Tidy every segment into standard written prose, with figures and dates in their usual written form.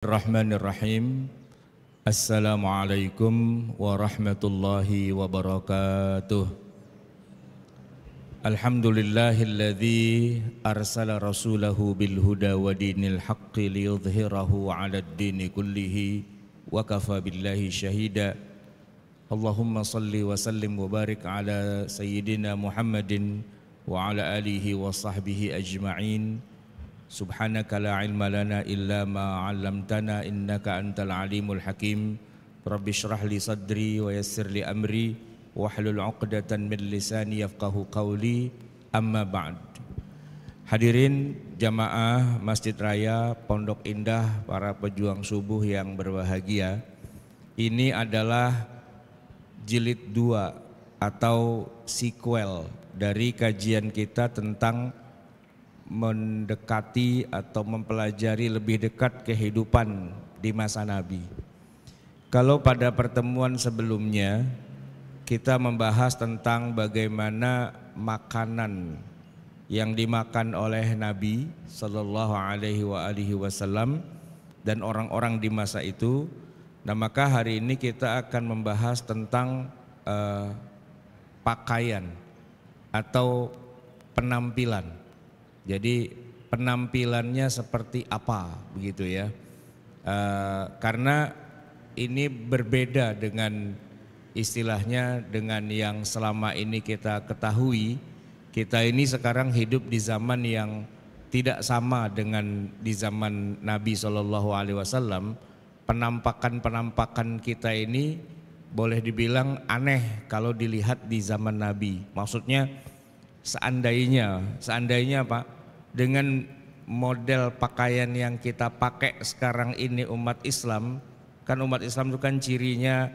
Bismillahirrahmanirrahim. Assalamualaikum warahmatullahi wabarakatuh. Alhamdulillahilladzi arsala rasulahu bil huda wa dinil haqqi liyudhhirahu 'alad dini kullihi wa kafa billahi syahida. Allahumma salli wa sallim wa barik ala sayyidina Muhammadin wa ala alihi wa sahbihi ajma'in. Subhanaka la ilma lana illa ma 'allamtana innaka antal alimul hakim. Rabbi shrah li sadri wa yassir li amri wahlul 'uqdatan min lisani yafqahu qawli. Amma ba'd. Hadirin jamaah Masjid Raya Pondok Indah, para pejuang subuh yang berbahagia. Ini adalah jilid 2 atau sequel dari kajian kita tentang mendekati atau mempelajari lebih dekat kehidupan di masa Nabi. Kalau pada pertemuan sebelumnya kita membahas tentang bagaimana makanan yang dimakan oleh Nabi Sallallahu Alaihi Wasallam dan orang-orang di masa itu, nah maka hari ini kita akan membahas tentang pakaian atau penampilan. Jadi penampilannya seperti apa begitu ya, karena ini berbeda dengan istilahnya dengan yang selama ini kita ketahui. Kita ini sekarang hidup di zaman yang tidak sama dengan di zaman Nabi SAW. Penampakan kita ini boleh dibilang aneh kalau dilihat di zaman Nabi. Maksudnya seandainya Pak, dengan model pakaian yang kita pakai sekarang ini umat Islam, kan umat Islam itu kan cirinya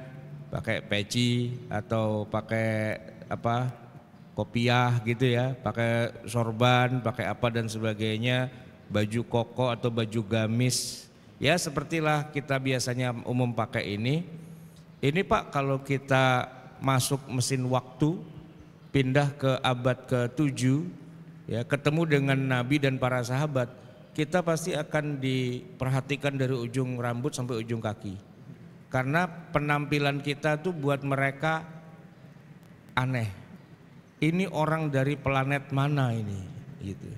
pakai peci atau pakai apa, kopiah gitu ya, pakai sorban, pakai apa dan sebagainya, baju koko atau baju gamis, ya sepertilah kita biasanya umum pakai ini. Ini Pak, kalau kita masuk mesin waktu, pindah ke abad ke-7 ya, ketemu dengan Nabi dan para sahabat, kita pasti akan diperhatikan dari ujung rambut sampai ujung kaki. Karena penampilan kita tuh buat mereka aneh. Ini orang dari planet mana ini gitu.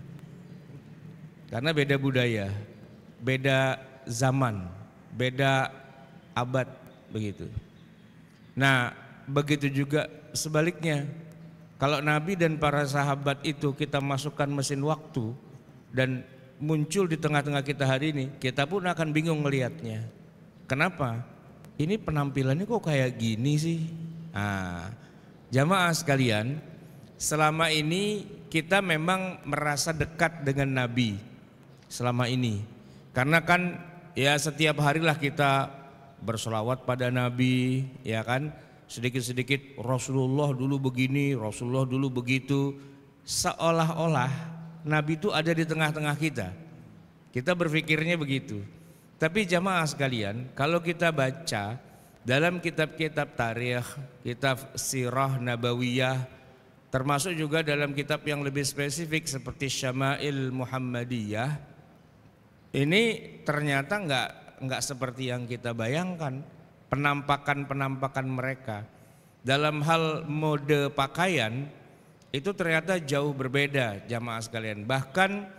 Karena beda budaya, beda zaman, beda abad begitu. Nah, begitu juga sebaliknya. Kalau Nabi dan para sahabat itu kita masukkan mesin waktu dan muncul di tengah-tengah kita hari ini, kita pun akan bingung melihatnya. Kenapa? Ini penampilannya kok kayak gini sih? Jamaah sekalian, selama ini kita memang merasa dekat dengan Nabi selama ini. Karena kan ya setiap harilah kita bersolawat pada Nabi, ya kan? Sedikit-sedikit Rasulullah dulu begini, Rasulullah dulu begitu. Seolah-olah Nabi itu ada di tengah-tengah kita. Kita berpikirnya begitu. Tapi jamaah sekalian, kalau kita baca dalam kitab-kitab tarikh, kitab sirah nabawiyah, termasuk juga dalam kitab yang lebih spesifik seperti Syama'il Muhammadiyah, ini ternyata enggak seperti yang kita bayangkan. Penampakan mereka dalam hal mode pakaian itu ternyata jauh berbeda jamaah sekalian. Bahkan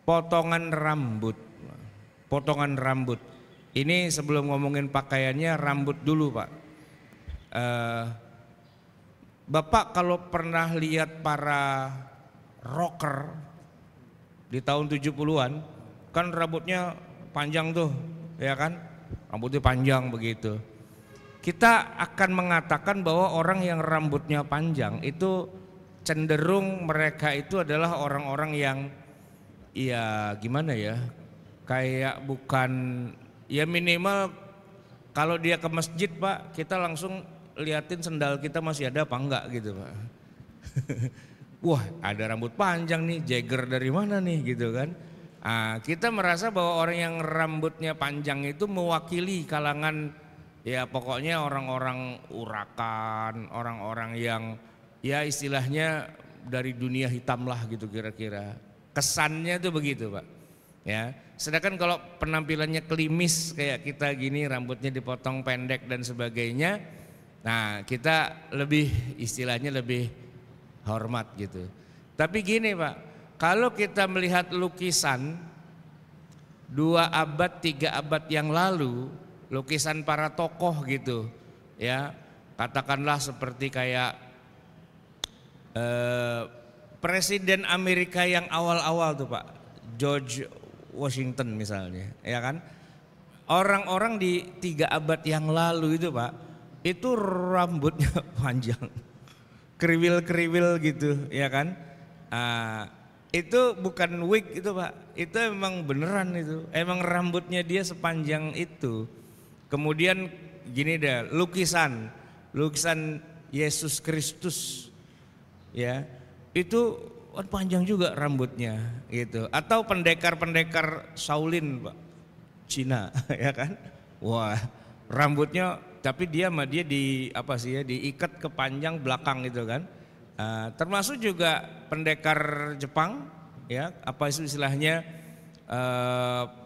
potongan rambut ini, sebelum ngomongin pakaiannya, rambut dulu Pak. Bapak kalau pernah lihat para rocker di tahun 70-an kan rambutnya panjang tuh ya kan, rambutnya panjang begitu. Kita akan mengatakan bahwa orang yang rambutnya panjang itu cenderung mereka itu adalah orang-orang yang ya gimana ya, kayak bukan, ya minimal kalau dia ke masjid Pak, kita langsung liatin sendal kita masih ada apa enggak gitu Pak. Wah, ada rambut panjang nih, Jagger dari mana nih gitu kan. Kita merasa bahwa orang yang rambutnya panjang itu mewakili kalangan, ya pokoknya orang-orang urakan, orang-orang yang ya istilahnya dari dunia hitam lah gitu kira-kira. Kesannya tuh begitu Pak. Ya, Sedangkan kalau penampilannya klimis kayak kita gini, rambutnya dipotong pendek dan sebagainya, nah kita lebih istilahnya lebih hormat gitu. Tapi gini Pak, kalau kita melihat lukisan 2 abad 3 abad yang lalu, lukisan para tokoh gitu ya, katakanlah seperti kayak Presiden Amerika yang awal-awal tuh Pak, George Washington misalnya, ya kan? Orang-orang di 3 abad yang lalu itu Pak, itu rambutnya panjang, kriwil-kriwil gitu, ya kan? Itu bukan wig itu Pak, itu emang beneran itu, emang rambutnya dia sepanjang itu. Kemudian gini deh, lukisan Yesus Kristus, ya itu panjang juga rambutnya gitu. Atau pendekar Shaolin Pak, Cina ya kan, wah rambutnya tapi dia di apa sih ya, diikat ke panjang belakang gitu kan. Termasuk juga pendekar Jepang ya, apa itu istilahnya,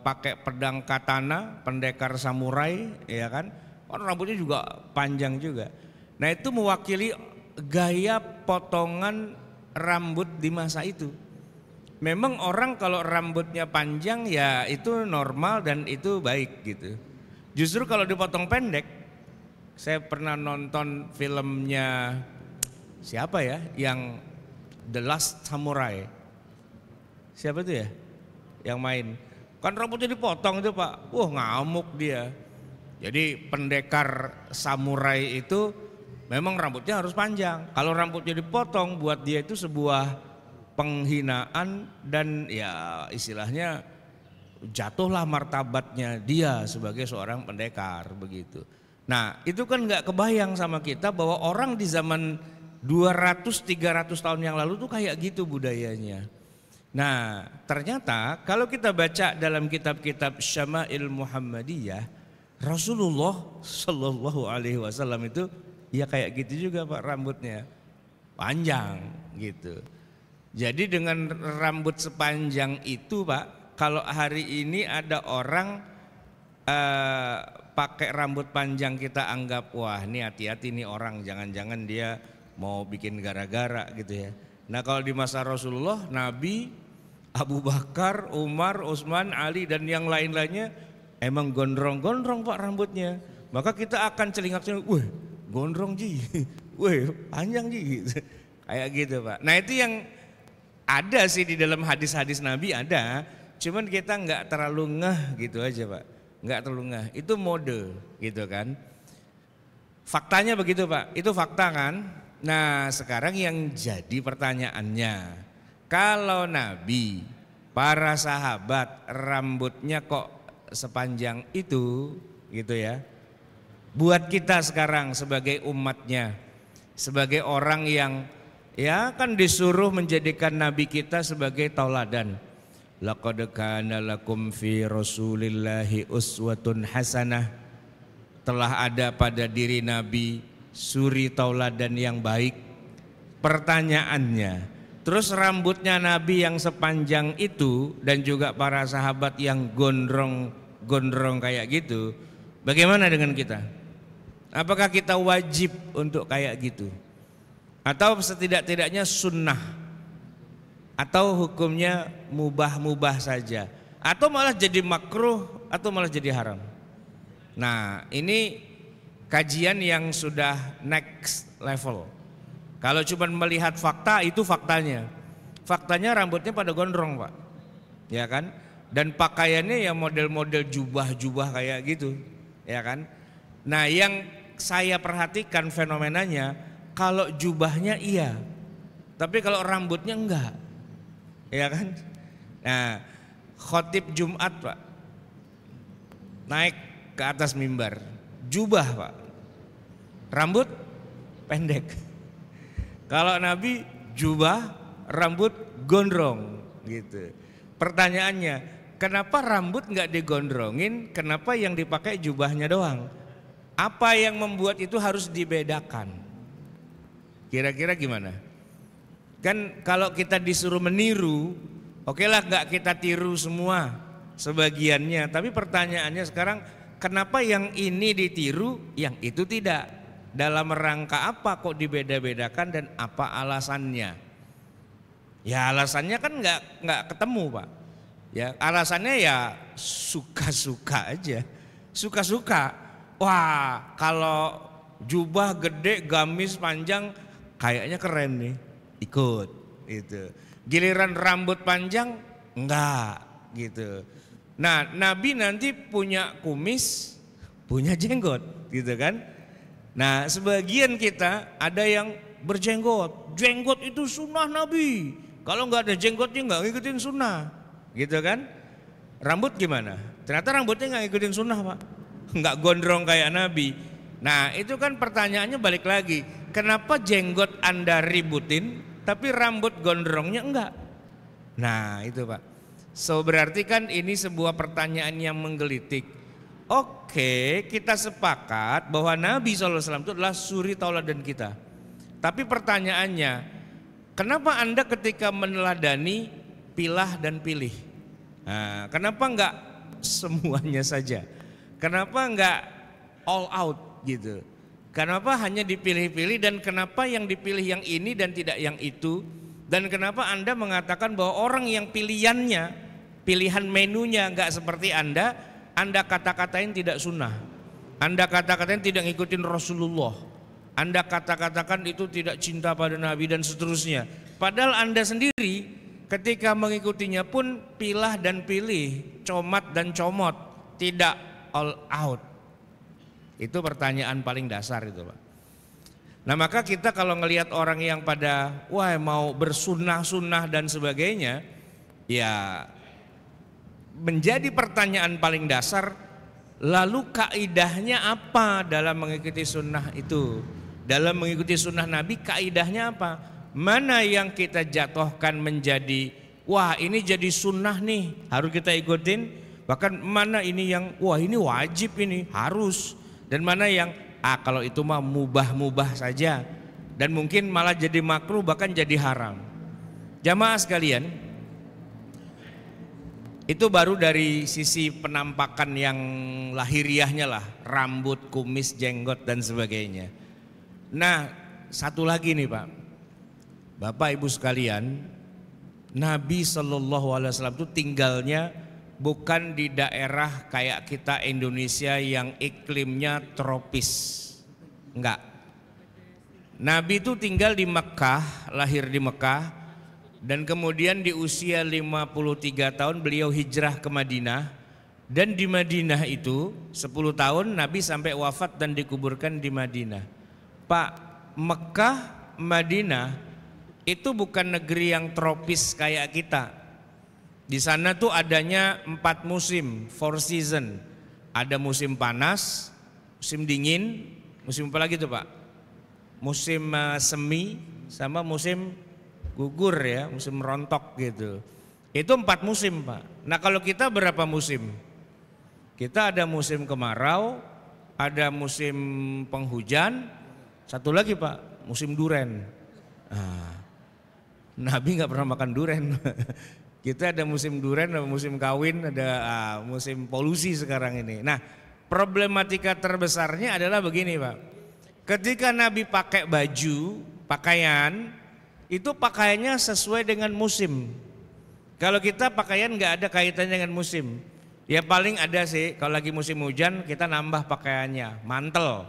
pakai pedang katana, pendekar samurai ya kan, rambutnya juga panjang juga. Nah itu mewakili gaya potongan rambut di masa itu. Memang orang kalau rambutnya panjang ya itu normal dan itu baik gitu. Justru kalau dipotong pendek, saya pernah nonton filmnya siapa ya, yang The Last Samurai. Siapa itu ya yang main? Kan rambutnya dipotong itu Pak, wah ngamuk dia. Jadi pendekar samurai itu memang rambutnya harus panjang. Kalau rambutnya dipotong buat dia itu sebuah penghinaan dan ya istilahnya jatuhlah martabatnya dia sebagai seorang pendekar begitu. Nah itu kan nggak kebayang sama kita bahwa orang di zaman 200-300 tahun yang lalu tuh kayak gitu budayanya. Nah ternyata kalau kita baca dalam kitab-kitab Syama'il Muhammadiyah, Rasulullah Shallallahu Alaihi Wasallam itu ya kayak gitu juga Pak, rambutnya panjang gitu. Jadi dengan rambut sepanjang itu Pak, kalau hari ini ada orang pakai rambut panjang, kita anggap wah ini hati-hati nih orang, jangan-jangan dia mau bikin gara-gara gitu ya. Nah kalau di masa Rasulullah, Nabi, Abu Bakar, Umar, Utsman, Ali dan yang lain-lainnya emang gondrong-gondrong Pak rambutnya. Maka kita akan celingak-celingak, wih gondrong ji, wih panjang ji, kayak gitu Pak. Nah itu yang ada sih di dalam hadis-hadis Nabi ada, cuman kita nggak terlalu ngeh gitu aja Pak, nggak terlalu ngeh. Itu mode gitu kan. Faktanya begitu Pak, itu fakta kan. Nah sekarang yang jadi pertanyaannya, kalau Nabi, para sahabat rambutnya kok sepanjang itu gitu ya, buat kita sekarang sebagai umatnya, sebagai orang yang ya kan disuruh menjadikan Nabi kita sebagai tauladan. Laqad kana lakum fi Rasulillahi uswatun hasanah. Telah ada pada diri Nabi suri tauladan yang baik. Pertanyaannya, terus rambutnya Nabi yang sepanjang itu dan juga para sahabat yang gondrong kayak gitu, bagaimana dengan kita? Apakah kita wajib untuk kayak gitu? Atau setidak-tidaknya sunnah? Atau hukumnya mubah-mubah saja? Atau malah jadi makruh? Atau malah jadi haram? Nah ini kajian yang sudah next level. Kalau cuma melihat fakta, itu faktanya. Faktanya rambutnya pada gondrong Pak, ya kan? Dan pakaiannya ya model-model jubah-jubah kayak gitu, ya kan? Nah yang saya perhatikan fenomenanya, kalau jubahnya iya, tapi kalau rambutnya enggak, ya kan? Nah khotib Jumat Pak, naik ke atas mimbar, jubah Pak, rambut pendek. Kalau Nabi jubah, rambut gondrong gitu. Pertanyaannya, kenapa rambut nggak digondrongin? Kenapa yang dipakai jubahnya doang? Apa yang membuat itu harus dibedakan? Kira-kira gimana? Kan kalau kita disuruh meniru, oke lah nggak kita tiru semua. sebagiannya. Tapi pertanyaannya sekarang, kenapa yang ini ditiru, yang itu tidak? Dalam rangka apa kok dibeda-bedakan dan apa alasannya? Ya alasannya kan nggak ketemu Pak. Ya alasannya ya suka-suka aja, suka-suka. Wah kalau jubah gede, gamis panjang, kayaknya keren nih, ikut. Gitu. Giliran rambut panjang, enggak gitu. Nah Nabi nanti punya kumis, punya jenggot, gitu kan? Nah sebagian kita ada yang berjenggot, jenggot itu sunnah Nabi. Kalau nggak ada jenggotnya nggak ngikutin sunnah, gitu kan? Rambut gimana? Ternyata rambutnya nggak ngikutin sunnah Pak, nggak gondrong kayak Nabi. Nah itu kan pertanyaannya balik lagi, kenapa jenggot Anda ributin, tapi rambut gondrongnya enggak? Nah itu Pak. So berarti kan ini sebuah pertanyaan yang menggelitik. Oke, kita sepakat bahwa Nabi SAW itu adalah suri tauladan kita. Tapi pertanyaannya, kenapa Anda ketika meneladani pilah dan pilih? Nah, kenapa enggak semuanya saja? Kenapa enggak all out gitu? Kenapa hanya dipilih-pilih dan kenapa yang dipilih yang ini dan tidak yang itu? Dan kenapa Anda mengatakan bahwa orang yang pilihannya, pilihan menunya enggak seperti Anda kata-katain tidak sunnah, Anda kata-katain tidak ngikutin Rasulullah, Anda kata-katakan itu tidak cinta pada Nabi dan seterusnya. Padahal Anda sendiri ketika mengikutinya pun pilah dan pilih, comat dan comot, tidak all out. Itu pertanyaan paling dasar itu Pak. Nah maka kita kalau ngelihat orang yang pada wah mau bersunnah-sunnah dan sebagainya, ya menjadi pertanyaan paling dasar, lalu kaidahnya apa dalam mengikuti sunnah itu? Dalam mengikuti sunnah Nabi kaidahnya apa? Mana yang kita jatuhkan menjadi wah ini jadi sunnah nih harus kita ikutin, bahkan mana ini yang wah ini wajib ini harus, dan mana yang kalau itu mah mubah-mubah saja dan mungkin malah jadi makruh bahkan jadi haram. Jamaah sekalian, itu baru dari sisi penampakan yang lahiriahnya lah, rambut, kumis, jenggot dan sebagainya. Nah satu lagi nih Pak, Bapak Ibu sekalian, Nabi SAW itu tinggalnya bukan di daerah kayak kita Indonesia yang iklimnya tropis, enggak. Nabi itu tinggal di Mekah, lahir di Mekah, dan kemudian di usia 53 tahun beliau hijrah ke Madinah. Dan di Madinah itu 10 tahun Nabi sampai wafat dan dikuburkan di Madinah. Pak, Mekah, Madinah itu bukan negeri yang tropis kayak kita. Di sana tuh adanya 4 musim, 4 season. Ada musim panas, musim dingin, musim apa lagi tuh Pak? Musim semi sama musim gugur ya, musim rontok gitu. Itu 4 musim Pak. Nah kalau kita berapa musim? Kita ada musim kemarau, ada musim penghujan, satu lagi Pak, musim duren. Nabi nggak pernah makan duren. Kita ada musim duren, ada musim kawin, ada musim polusi sekarang ini. Nah problematika terbesarnya adalah begini Pak. Ketika Nabi pakai baju, pakaian, itu pakaiannya sesuai dengan musim. Kalau kita pakaian nggak ada kaitannya dengan musim. Ya paling ada sih kalau lagi musim hujan kita nambah pakaiannya, mantel,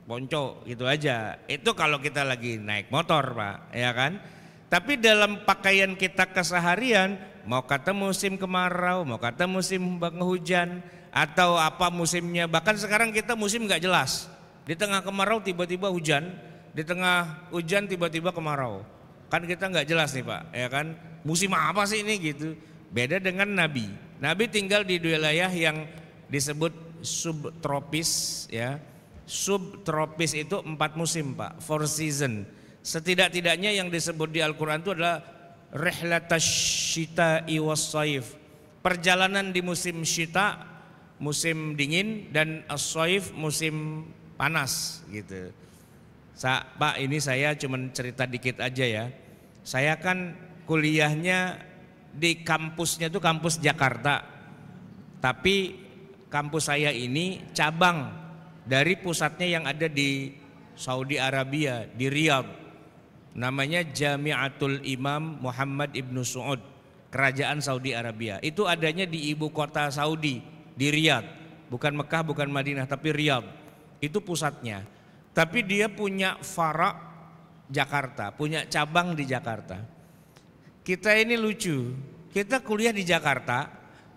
ponco gitu aja. Itu kalau kita lagi naik motor Pak, ya kan. Tapi dalam pakaian kita keseharian, mau kata musim kemarau, mau kata musim penghujan, atau apa musimnya. Bahkan sekarang kita musim nggak jelas. Di tengah kemarau tiba-tiba hujan, di tengah hujan tiba-tiba kemarau. Kan kita nggak jelas nih Pak, ya kan? Musim apa sih ini gitu? Beda dengan Nabi. Nabi tinggal di wilayah yang disebut subtropis, ya. Subtropis itu 4 musim Pak, 4 season. Setidak-tidaknya yang disebut di Al-Quran itu adalah rihlatash syita'i was-shaif. Perjalanan di musim syita, musim dingin, dan as-shaif musim panas gitu. Pak ini saya cuma cerita dikit aja ya. Saya kan kuliahnya di kampusnya itu kampus Jakarta. Tapi kampus saya ini cabang dari pusatnya yang ada di Saudi Arabia, di Riyadh. Namanya Jami'atul Imam Muhammad Ibnu Saud, kerajaan Saudi Arabia. Itu adanya di ibu kota Saudi, di Riyadh. Bukan Mekah, bukan Madinah, tapi Riyadh. Itu pusatnya. Tapi dia punya fara' Jakarta, punya cabang di Jakarta. Kita ini lucu, kita kuliah di Jakarta,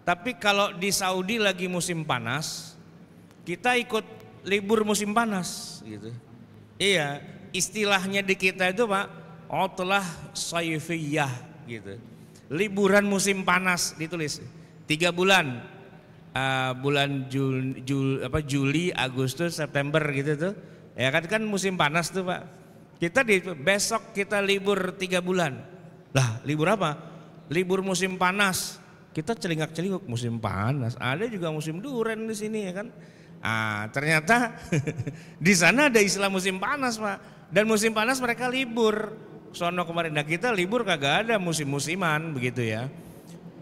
tapi kalau di Saudi lagi musim panas, kita ikut libur musim panas gitu. Iya, istilahnya di kita itu Pak, utlah sayfiyah gitu. Liburan musim panas ditulis 3 bulan, bulan Juli, Agustus, September gitu tuh. Ya kan musim panas tuh Pak. Kita besok kita libur 3 bulan. Lah libur apa? Libur musim panas. Kita celingak-celinguk musim panas. Ada juga musim duren di sini ya kan. Ternyata di sana ada istilah musim panas Pak. Dan musim panas mereka libur. Sono kemarin. Nah kita libur kagak ada musim-musiman begitu ya.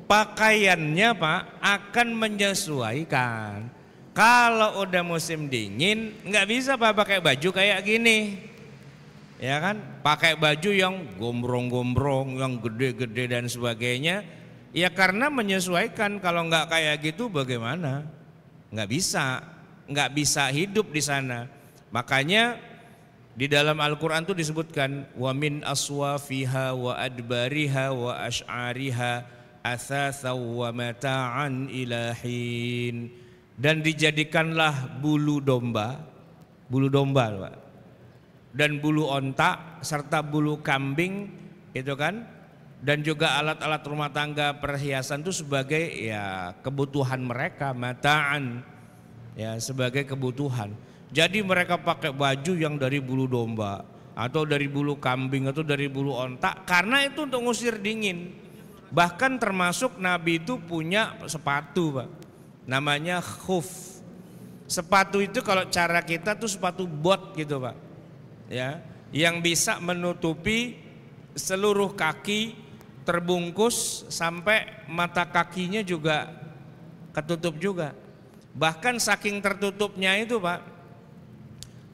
Pakaiannya Pak akan menyesuaikan. Kalau udah musim dingin nggak bisa Pak pakai baju kayak gini. Ya kan, pakai baju yang gombrong-gombrong, yang gede-gede dan sebagainya. Ya karena menyesuaikan, kalau nggak kayak gitu bagaimana? Nggak bisa hidup di sana. Makanya di dalam Al-Quran itu disebutkan wa min aswafiha wa adbariha wa ash'ariha athathaw wa mata'an ilahin. Dan dijadikanlah bulu domba Pak, dan bulu onta serta bulu kambing itu kan, dan juga alat-alat rumah tangga perhiasan itu sebagai ya kebutuhan mereka, mata'an ya, sebagai kebutuhan. Jadi mereka pakai baju yang dari bulu domba atau dari bulu kambing atau dari bulu onta karena itu untuk ngusir dingin. Bahkan termasuk Nabi itu punya sepatu Pak, namanya khuf. Sepatu itu kalau cara kita tuh sepatu bot gitu Pak, ya, yang bisa menutupi seluruh kaki, terbungkus sampai mata kakinya juga ketutup juga. Bahkan saking tertutupnya itu Pak,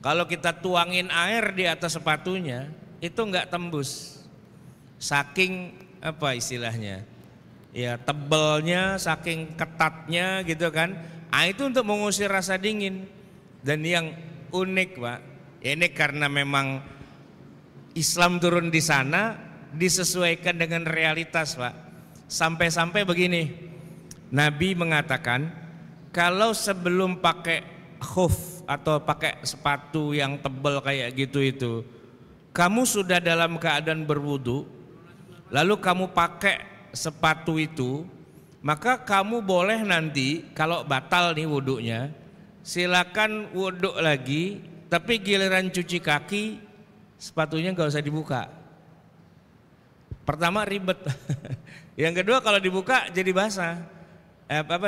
kalau kita tuangin air di atas sepatunya itu nggak tembus. Saking apa istilahnya? Ya tebalnya, saking ketatnya gitu kan. Itu untuk mengusir rasa dingin. Dan yang unik Pak, ini karena memang Islam turun di sana disesuaikan dengan realitas Pak. Sampai-sampai begini, Nabi mengatakan kalau sebelum pakai khuf atau pakai sepatu yang tebal kayak gitu itu, kamu sudah dalam keadaan berwudu, lalu kamu pakai sepatu itu, maka kamu boleh nanti kalau batal nih wudunya, silakan wuduk lagi. Tapi giliran cuci kaki sepatunya nggak usah dibuka. Pertama ribet, yang kedua kalau dibuka jadi basah,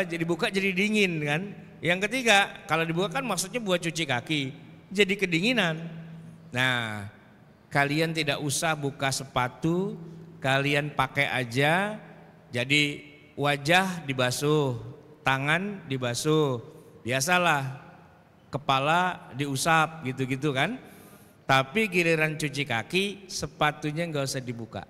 jadi buka jadi dingin kan. Yang ketiga kalau dibuka kan maksudnya buat cuci kaki, jadi kedinginan. Nah kalian tidak usah buka sepatu, kalian pakai aja. Jadi wajah dibasuh, tangan dibasuh, biasalah. Kepala diusap gitu-gitu kan. Tapi giliran cuci kaki sepatunya nggak usah dibuka.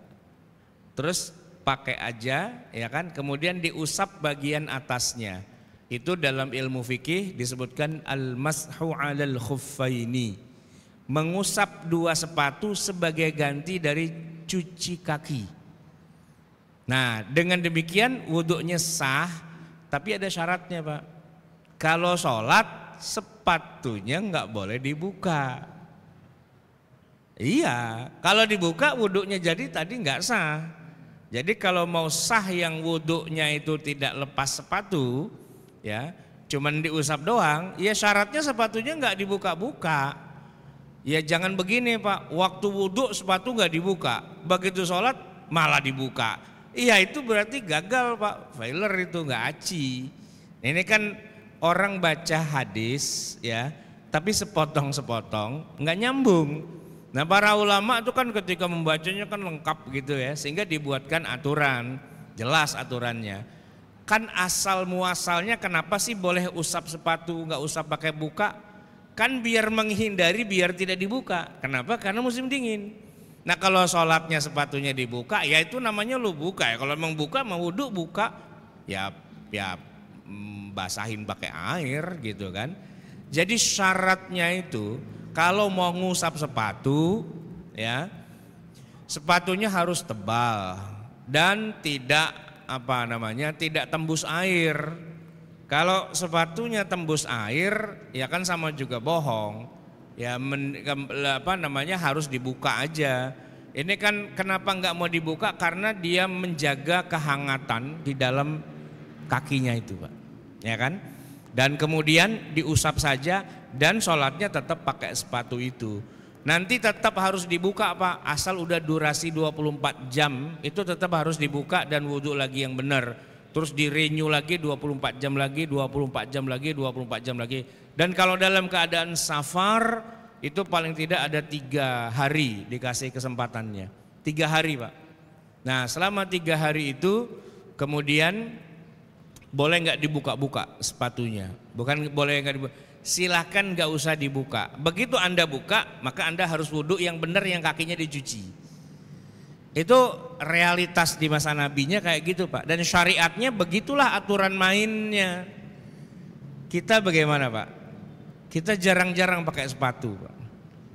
Terus pakai aja ya kan. Kemudian diusap bagian atasnya. Itu dalam ilmu fikih disebutkan al-mashu 'alal khuffaini. Mengusap dua sepatu sebagai ganti dari cuci kaki. Nah, dengan demikian wudhunya sah, tapi ada syaratnya Pak. Kalau sholat sepatunya nggak boleh dibuka. Iya, kalau dibuka wudhunya jadi tadi nggak sah. Jadi kalau mau sah yang wudhunya itu tidak lepas sepatu, ya, cuman diusap doang, ya syaratnya sepatunya nggak dibuka-buka. Ya jangan begini Pak, waktu wudhu sepatu nggak dibuka, begitu sholat malah dibuka. Iya itu berarti gagal Pak, failure itu nggak aci. Ini kan orang baca hadis ya, tapi sepotong-sepotong, nggak nyambung. Nah para ulama itu kan ketika membacanya kan lengkap gitu ya, sehingga dibuatkan aturan, jelas aturannya. Kan asal muasalnya kenapa sih boleh usap sepatu nggak usap pakai buka? Kan biar menghindari biar tidak dibuka. Kenapa? Karena musim dingin. Nah kalau sholatnya sepatunya dibuka, ya itu namanya lu buka ya. Kalau memang buka mau wudhu buka, ya basahin pakai air gitu kan. Jadi syaratnya itu kalau mau ngusap sepatu, ya sepatunya harus tebal dan tidak tidak tembus air. Kalau sepatunya tembus air, ya kan sama juga bohong. Ya harus dibuka aja. Ini kan kenapa nggak mau dibuka? Karena dia menjaga kehangatan di dalam kakinya itu, Pak. Ya kan? Dan kemudian diusap saja dan sholatnya tetap pakai sepatu itu. Nanti tetap harus dibuka Pak, asal udah durasi 24 jam itu tetap harus dibuka dan wudhu lagi yang benar. Terus di-renew lagi 24 jam lagi, 24 jam lagi, 24 jam lagi. Dan kalau dalam keadaan safar itu paling tidak ada 3 hari dikasih kesempatannya. 3 hari Pak. Nah selama 3 hari itu kemudian boleh nggak dibuka-buka sepatunya. Bukan boleh nggak dibuka. Silahkan nggak usah dibuka. Begitu Anda buka, maka Anda harus wudhu yang benar yang kakinya dicuci. Itu realitas di masa nabinya kayak gitu Pak. Dan syariatnya begitulah aturan mainnya. Kita bagaimana Pak? Kita jarang-jarang pakai sepatu Pak.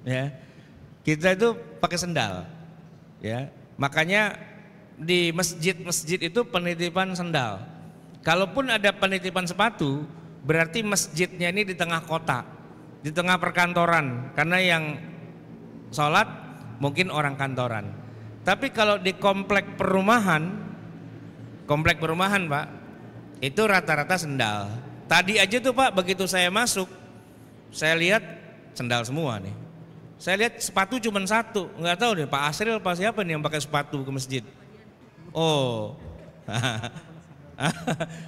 Ya, kita itu pakai sendal. Ya, makanya di masjid-masjid itu penitipan sendal. Kalaupun ada penitipan sepatu, berarti masjidnya ini di tengah kota, di tengah perkantoran, karena yang sholat mungkin orang kantoran. Tapi kalau di komplek perumahan Pak, itu rata-rata sendal. Tadi aja tuh Pak, begitu saya masuk, saya lihat sendal semua nih. Saya lihat sepatu cuma 1, nggak tahu nih Pak Asril apa siapa nih yang pakai sepatu ke masjid. Oh,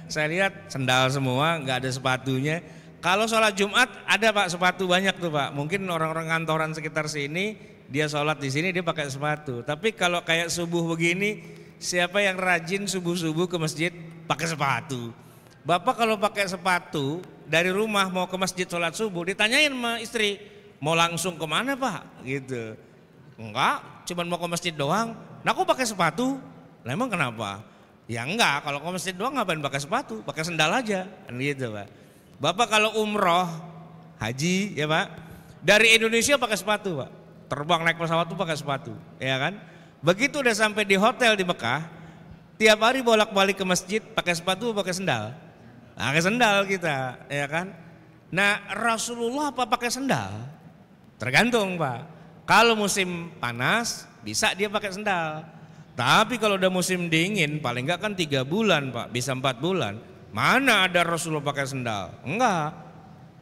saya lihat sendal semua, nggak ada sepatunya. Kalau sholat Jumat ada Pak sepatu banyak tuh Pak. Mungkin orang-orang kantoran sekitar sini dia sholat di sini dia pakai sepatu. Tapi kalau kayak subuh begini, siapa yang rajin subuh-subuh ke masjid pakai sepatu? Bapak kalau pakai sepatu dari rumah mau ke masjid sholat subuh ditanyain sama istri, mau langsung kemana Pak? Gitu. Enggak, cuman mau ke masjid doang. Nah aku pakai sepatu. Lah emang kenapa? Ya enggak, kalau ke masjid doang ngapain pakai sepatu? Pakai sendal aja, kan gitu Pak. Bapak kalau umroh, haji ya Pak, dari Indonesia pakai sepatu Pak. Terbang naik pesawat tuh pakai sepatu, ya kan? Begitu udah sampai di hotel di Mekah, tiap hari bolak-balik ke masjid pakai sepatu pakai sendal. Nah, pakai sendal kita, ya kan? Nah, Rasulullah apa pakai sendal? Tergantung Pak. Kalau musim panas bisa dia pakai sendal. Tapi kalau udah musim dingin paling enggak kan 3 bulan Pak, bisa 4 bulan. Mana ada Rasulullah pakai sendal? Enggak,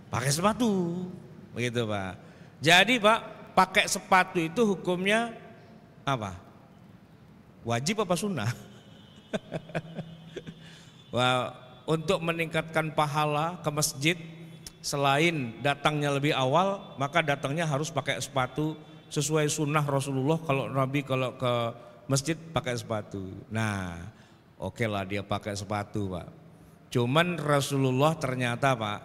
pakai sepatu, begitu Pak. Jadi Pak, pakai sepatu itu hukumnya apa? Wajib apa sunnah? Wah, untuk meningkatkan pahala ke masjid, selain datangnya lebih awal, maka datangnya harus pakai sepatu sesuai sunnah Rasulullah. Kalau Nabi kalau ke masjid pakai sepatu. Nah, oke lah dia pakai sepatu Pak. Cuman Rasulullah ternyata Pak,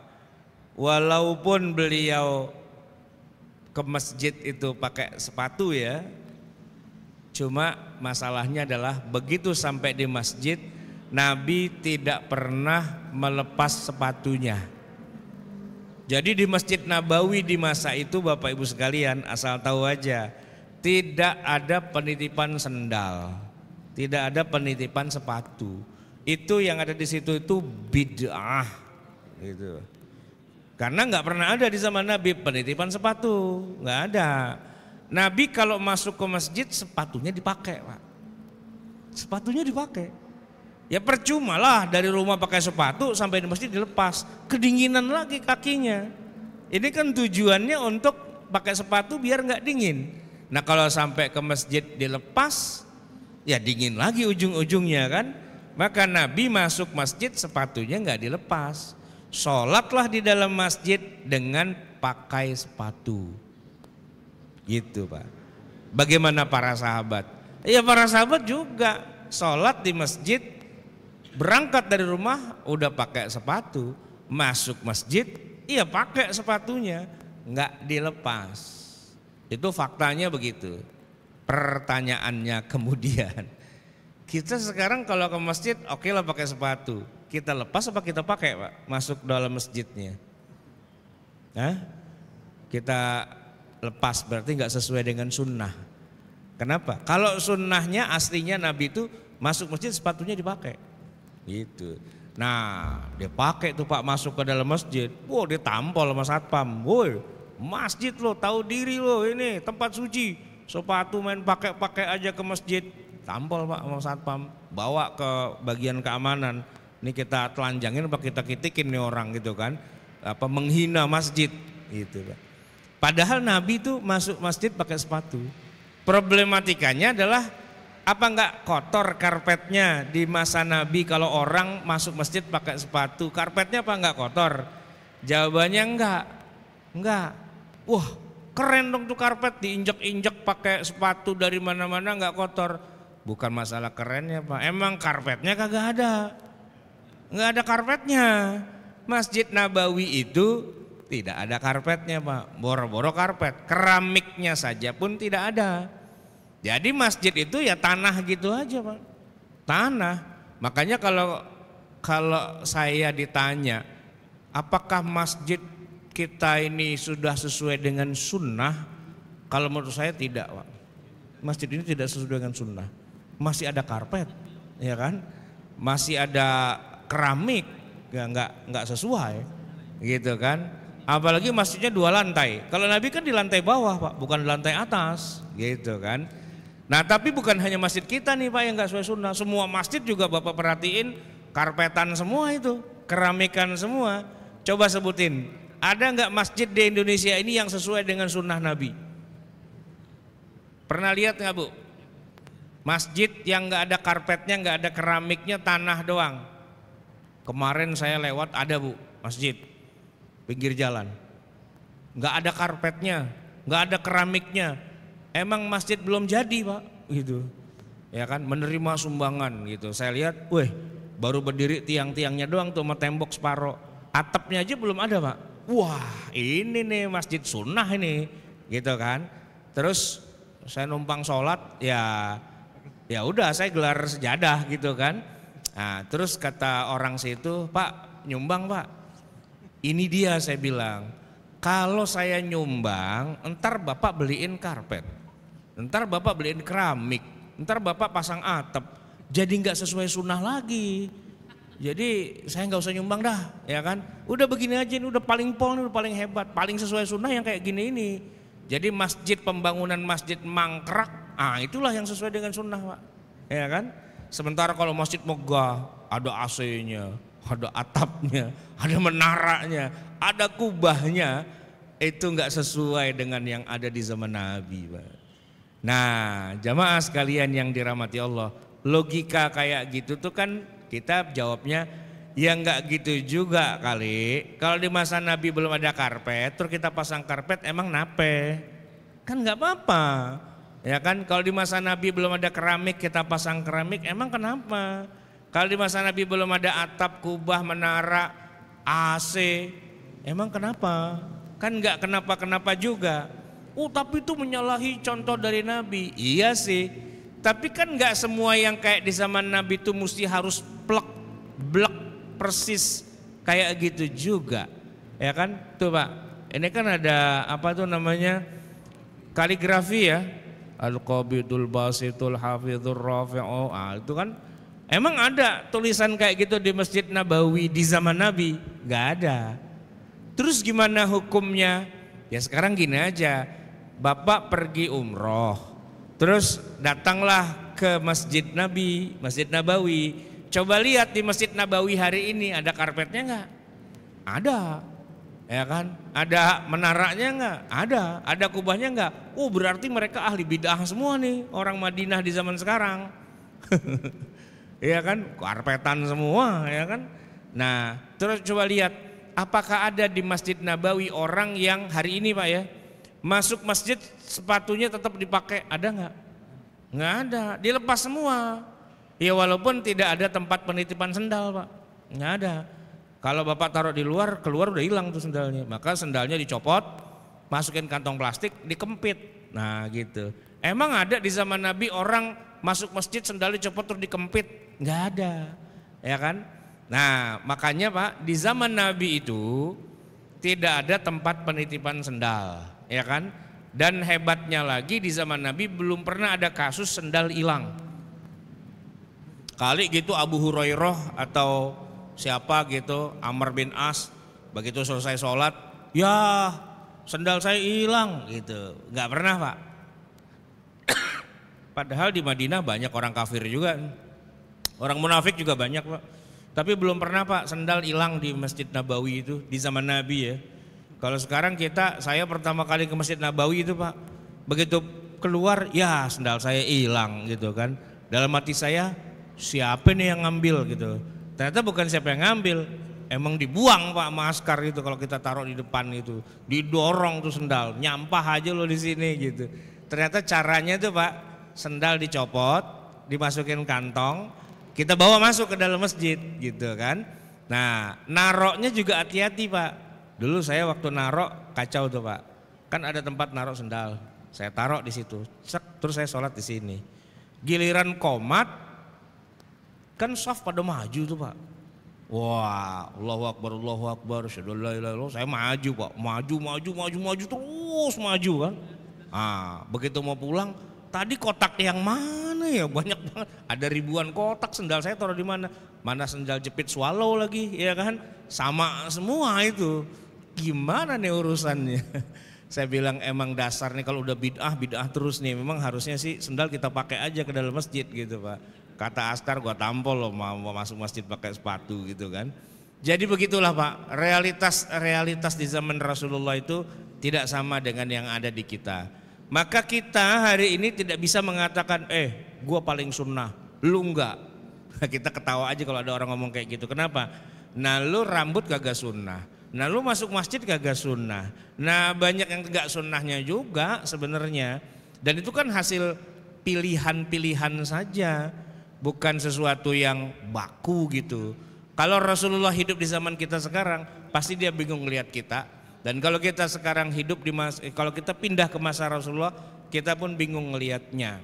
walaupun beliau ke masjid itu pakai sepatu ya, cuma masalahnya adalah begitu sampai di masjid, Nabi tidak pernah melepas sepatunya. Jadi di Masjid Nabawi di masa itu Bapak Ibu sekalian, asal tahu aja, tidak ada penitipan sendal, tidak ada penitipan sepatu. Itu yang ada di situ itu bid'ah, gitu. Karena nggak pernah ada di zaman Nabi penitipan sepatu, nggak ada. Nabi kalau masuk ke masjid sepatunya dipakai, Pak. Sepatunya dipakai. Ya percuma lah dari rumah pakai sepatu sampai di masjid dilepas, kedinginan lagi kakinya. Ini kan tujuannya untuk pakai sepatu biar nggak dingin. Nah kalau sampai ke masjid dilepas, ya dingin lagi ujung-ujungnya kan. Maka Nabi masuk masjid sepatunya nggak dilepas. Sholatlah di dalam masjid dengan pakai sepatu. Gitu Pak. Bagaimana para sahabat? Ya para sahabat juga sholat di masjid Berangkat dari rumah udah pakai sepatu, masuk masjid iya pakai sepatunya, nggak dilepas. Itu faktanya begitu. Pertanyaannya kemudian, kita sekarang kalau ke masjid oke lah pakai sepatu, kita lepas apa kita pakai Pak masuk dalam masjidnya? Hah? Kita lepas berarti nggak sesuai dengan sunnah. Kenapa? Kalau sunnahnya aslinya Nabi itu masuk masjid sepatunya dipakai, gitu. Nah dia pakai tuh Pak masuk ke dalam masjid, wow ditampol sama satpam, woi masjid lo tahu diri lo ini tempat suci, sepatu main pakai aja ke masjid, tampol Pak sama satpam, bawa ke bagian keamanan, ini kita telanjangin apa kita kitikin nih orang gitu kan, apa menghina masjid gitu Pak. Padahal Nabi tuh masuk masjid pakai sepatu. Problematikanya adalah apa enggak kotor karpetnya di masa Nabi kalau orang masuk masjid pakai sepatu, karpetnya apa enggak kotor? Jawabannya enggak. Wah keren dong tuh karpet diinjek-injek pakai sepatu dari mana-mana enggak kotor. Bukan masalah kerennya Pak, emang karpetnya kagak ada. Enggak ada karpetnya. Masjid Nabawi itu tidak ada karpetnya Pak, boro-boro karpet, keramiknya saja pun tidak ada. Jadi masjid itu ya tanah gitu aja Pak, tanah. Makanya kalau saya ditanya apakah masjid kita ini sudah sesuai dengan sunnah, kalau menurut saya tidak Pak. Masjid ini tidak sesuai dengan sunnah. Masih ada karpet, ya kan? Masih ada keramik, ya nggak sesuai, gitu kan? Apalagi masjidnya 2 lantai. Kalau Nabi kan di lantai bawah Pak, bukan di lantai atas, gitu kan? Nah tapi bukan hanya masjid kita nih Pak yang nggak sesuai sunnah, semua masjid juga Bapak perhatiin karpetan semua itu, keramikan semua. Coba sebutin, ada nggak masjid di Indonesia ini yang sesuai dengan sunnah Nabi? Pernah lihat nggak Bu? Masjid yang nggak ada karpetnya, nggak ada keramiknya, tanah doang. Kemarin saya lewat ada Bu, masjid pinggir jalan, nggak ada karpetnya, nggak ada keramiknya. Emang masjid belum jadi Pak, gitu, ya kan? Menerima sumbangan gitu. Saya lihat, weh, baru berdiri tiang-tiangnya doang tuh, sama tembok separoh, atapnya aja belum ada Pak. Wah, ini nih masjid sunnah ini, gitu kan? Terus saya numpang sholat, ya udah saya gelar sejadah gitu kan. Nah, terus kata orang situ, Pak nyumbang Pak. Ini dia saya bilang, kalau saya nyumbang, entar Bapak beliin karpet, entar Bapak beliin keramik, entar Bapak pasang atap, jadi nggak sesuai sunnah lagi. Jadi saya nggak usah nyumbang dah, ya kan? Udah begini aja, ini udah paling pol, udah paling hebat, paling sesuai sunnah yang kayak gini ini. Jadi masjid, pembangunan masjid mangkrak, itulah yang sesuai dengan sunnah Pak, ya kan? Sementara kalau masjid megah, ada AC-nya, ada atapnya, ada menaranya, ada kubahnya, itu nggak sesuai dengan yang ada di zaman Nabi Pak. Nah jamaah sekalian yang dirahmati Allah, logika kayak gitu tuh kan kita jawabnya ya nggak gitu juga kali. Kalau di masa Nabi belum ada karpet, terus kita pasang karpet emang nape? Kan nggak apa-apa, ya kan? Kalau di masa Nabi belum ada keramik, kita pasang keramik, emang kenapa? Kalau di masa Nabi belum ada atap, kubah, menara, AC, emang kenapa? Kan nggak kenapa-kenapa juga. Tapi itu menyalahi contoh dari Nabi. Iya sih, tapi kan nggak semua yang kayak di zaman Nabi itu mesti harus plek, blek, persis kayak gitu juga, ya kan? Tuh Pak, ini kan ada apa tuh namanya kaligrafi ya, Al-Qabidul Basitul Hafidhur Rafi'u, itu kan emang ada tulisan kayak gitu di Masjid Nabawi di zaman Nabi? Gak ada. Terus gimana hukumnya? Ya sekarang gini aja, Bapak pergi umroh, terus datanglah ke Masjid Nabi, Masjid Nabawi. Coba lihat di Masjid Nabawi hari ini ada karpetnya nggak? Ada, ya kan? Ada menaranya nggak? Ada kubahnya nggak? Berarti mereka ahli bid'ah semua nih, orang Madinah di zaman sekarang. Ya kan, karpetan semua, ya kan. Nah terus coba lihat, apakah ada di Masjid Nabawi orang yang hari ini Pak ya, masuk masjid sepatunya tetap dipakai, ada nggak? Nggak ada, dilepas semua. Ya walaupun tidak ada tempat penitipan sendal Pak, nggak ada. Kalau Bapak taruh di luar, keluar udah hilang tuh sendalnya. Maka sendalnya dicopot, masukin kantong plastik, dikempit. Nah gitu. Emang ada di zaman Nabi orang masuk masjid sendal dicopot terus dikempit? Nggak ada, ya kan? Nah makanya Pak, di zaman Nabi itu tidak ada tempat penitipan sendal, ya kan? Dan hebatnya lagi di zaman Nabi belum pernah ada kasus sendal hilang. Kali gitu Abu Hurairah atau siapa gitu, Amr bin As, begitu selesai sholat, ya sendal saya hilang gitu. Nggak pernah Pak. Padahal di Madinah banyak orang kafir juga, orang munafik juga banyak Pak. Tapi belum pernah Pak sendal hilang di Masjid Nabawi itu di zaman Nabi ya. Kalau sekarang saya pertama kali ke Masjid Nabawi itu Pak, begitu keluar ya sendal saya hilang gitu kan. Dalam hati saya, siapa nih yang ngambil gitu. Ternyata bukan siapa yang ngambil, emang dibuang Pak masker itu kalau kita taruh di depan itu. Didorong tuh sendal, nyampah aja lo di sini gitu. Ternyata caranya tuh Pak, sendal dicopot, dimasukin kantong, kita bawa masuk ke dalam masjid gitu kan. Nah, naroknya juga hati-hati Pak. Dulu saya waktu narok kacau tuh Pak. Kan ada tempat narok sendal. Saya taruh di situ. Terus saya sholat di sini. Giliran qomat kan saf pada maju tuh Pak. Wah, Allahu Akbar, syahadu la ilaha illallah. Saya maju Pak, maju terus maju kan. Ah, begitu mau pulang, tadi kotak yang mana ya? Banyak banget. Ada ribuan kotak, sendal saya taruh di mana? Mana sendal jepit swallow lagi, ya kan? Sama semua itu. Gimana nih urusannya? Saya bilang emang dasar nih kalau udah bid'ah terus nih. Memang harusnya sih sendal kita pakai aja ke dalam masjid gitu Pak. Kata Askar gua tampol loh mau masuk masjid pakai sepatu gitu kan. Jadi begitulah Pak, realitas di zaman Rasulullah itu tidak sama dengan yang ada di kita. Maka kita hari ini tidak bisa mengatakan gua paling sunnah, lu enggak. Kita ketawa aja kalau ada orang ngomong kayak gitu. Kenapa? Nah lu rambut kagak sunnah, nah lu masuk masjid kagak sunnah. Nah banyak yang enggak sunnahnya juga sebenarnya. Dan itu kan hasil pilihan-pilihan saja, bukan sesuatu yang baku gitu. Kalau Rasulullah hidup di zaman kita sekarang, pasti dia bingung ngelihat kita. Dan kalau kita sekarang hidup kalau kita pindah ke masa Rasulullah, kita pun bingung ngelihatnya.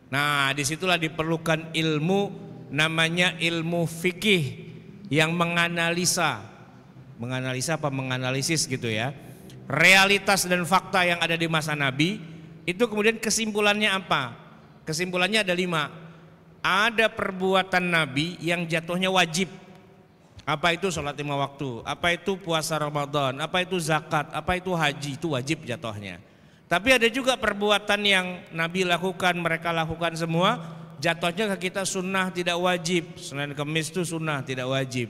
Nah, disitulah diperlukan ilmu, namanya ilmu fikih yang menganalisis gitu ya. Realitas dan fakta yang ada di masa Nabi, itu kemudian kesimpulannya apa? Kesimpulannya ada 5. Ada perbuatan Nabi yang jatuhnya wajib. Apa itu sholat 5 waktu, apa itu puasa Ramadan, apa itu zakat, apa itu haji, itu wajib jatuhnya. Tapi ada juga perbuatan yang Nabi lakukan, mereka lakukan semua, jatuhnya ke kita sunnah tidak wajib. Senin Kemis itu sunnah tidak wajib.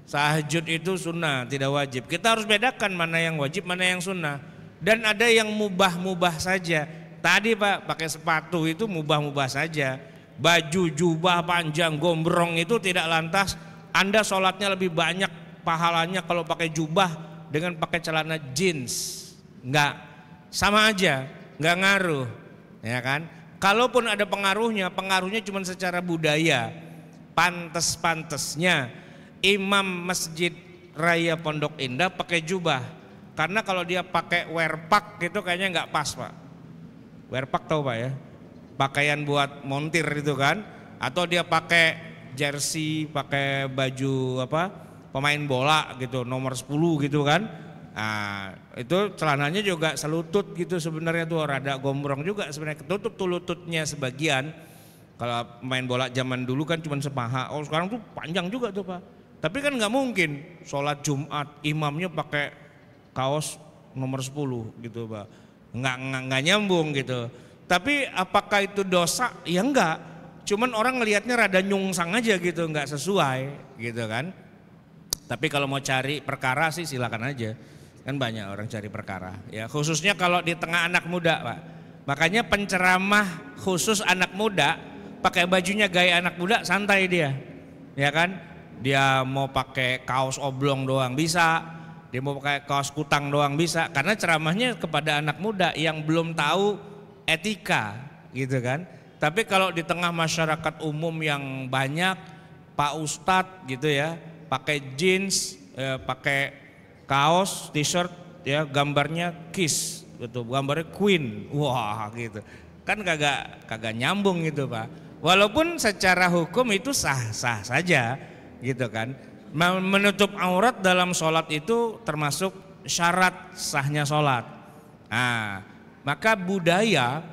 Tahajud itu sunnah tidak wajib. Kita harus bedakan mana yang wajib, mana yang sunnah. Dan ada yang mubah-mubah saja. Tadi Pak pakai sepatu itu mubah-mubah saja. Baju jubah panjang gombrong itu tidak lantas Anda sholatnya lebih banyak pahalanya kalau pakai jubah dengan pakai celana jeans. Enggak, sama aja, enggak ngaruh, ya kan? Kalaupun ada pengaruhnya cuma secara budaya. Pantes-pantesnya imam Masjid Raya Pondok Indah pakai jubah. Karena kalau dia pakai werpak itu kayaknya enggak pas Pak. Werpak tahu Pak ya? Pakaian buat montir itu kan? Atau dia pakai jersey, pakai baju pemain bola gitu, nomor 10 gitu kan. Nah, itu celananya juga selutut gitu sebenarnya tuh, rada gombrong juga sebenarnya, ketutup tuh lututnya sebagian. Kalau main bola zaman dulu kan cuma sepaha, sekarang tuh panjang juga tuh Pak. Tapi kan nggak mungkin sholat Jumat imamnya pakai kaos nomor 10 gitu Pak. Nggak nyambung gitu. Tapi apakah itu dosa? Ya enggak. Cuman orang ngelihatnya rada nyungsang aja gitu, nggak sesuai gitu kan. Tapi kalau mau cari perkara sih silakan aja. Kan banyak orang cari perkara. Ya khususnya kalau di tengah anak muda Pak. Makanya penceramah khusus anak muda pakai bajunya gaya anak muda, santai dia. Ya kan? Dia mau pakai kaos oblong doang bisa. Dia mau pakai kaos kutang doang bisa. Karena ceramahnya kepada anak muda yang belum tahu etika gitu kan. Tapi kalau di tengah masyarakat umum yang banyak, Pak Ustadz gitu ya, pakai jeans, pakai kaos, t-shirt, ya gambarnya Kiss, gitu, gambarnya Queen, wah gitu, kan kagak nyambung gitu Pak. Walaupun secara hukum itu sah-sah saja, gitu kan. Menutup aurat dalam sholat itu termasuk syarat sahnya sholat. Nah, maka budaya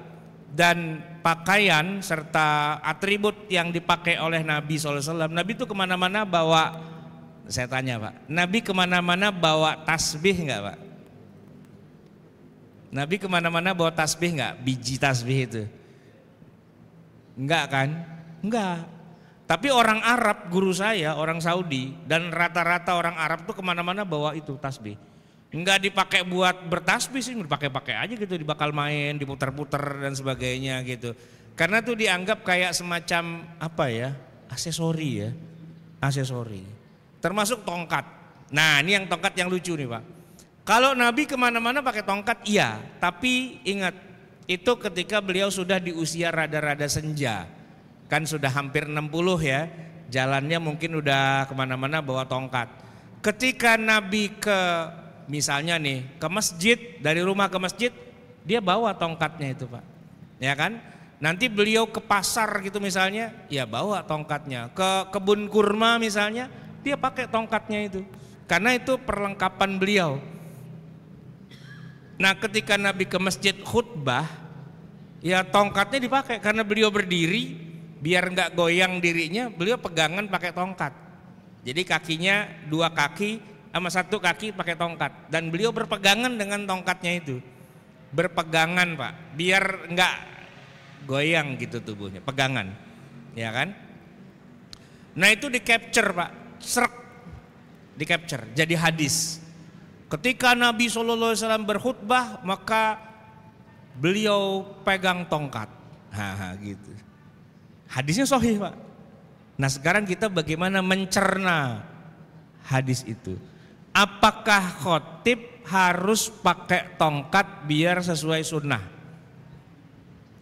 dan pakaian serta atribut yang dipakai oleh Nabi SAW. Nabi itu kemana-mana bawa, saya tanya Pak, Nabi kemana-mana bawa tasbih nggak Pak? Nabi kemana-mana bawa tasbih nggak? Biji tasbih itu? Enggak kan? Enggak. Tapi orang Arab, guru saya, orang Saudi, dan rata-rata orang Arab tuh kemana-mana bawa itu tasbih. Enggak dipakai buat bertasbih sih, dipakai-pakai aja gitu, dibakal main, diputar-putar dan sebagainya gitu. Karena tuh dianggap kayak semacam apa ya, aksesori ya, aksesori. Termasuk tongkat. Nah ini yang tongkat yang lucu nih Pak. Kalau Nabi kemana-mana pakai tongkat iya, tapi ingat itu ketika beliau sudah di usia rada-rada senja. Kan sudah hampir 60 ya, jalannya mungkin udah kemana-mana bawa tongkat. Ketika Nabi misalnya nih ke masjid, dari rumah ke masjid, dia bawa tongkatnya itu Pak, ya kan? Nanti beliau ke pasar gitu misalnya, ya bawa tongkatnya. Ke kebun kurma misalnya, dia pakai tongkatnya itu, karena itu perlengkapan beliau. Nah ketika Nabi ke masjid khutbah, ya tongkatnya dipakai karena beliau berdiri. Biar nggak goyang dirinya, beliau pegangan pakai tongkat. Jadi kakinya dua kaki sama satu kaki pakai tongkat, dan beliau berpegangan dengan tongkatnya itu. Berpegangan Pak, biar nggak goyang gitu tubuhnya, pegangan, ya kan? Nah itu di capture Pak, serak, di capture, jadi hadis. Ketika Nabi SAW berkhutbah, maka beliau pegang tongkat, gitu. Hadisnya sahih Pak. Nah sekarang kita bagaimana mencerna hadis itu? Apakah khotib harus pakai tongkat biar sesuai sunnah?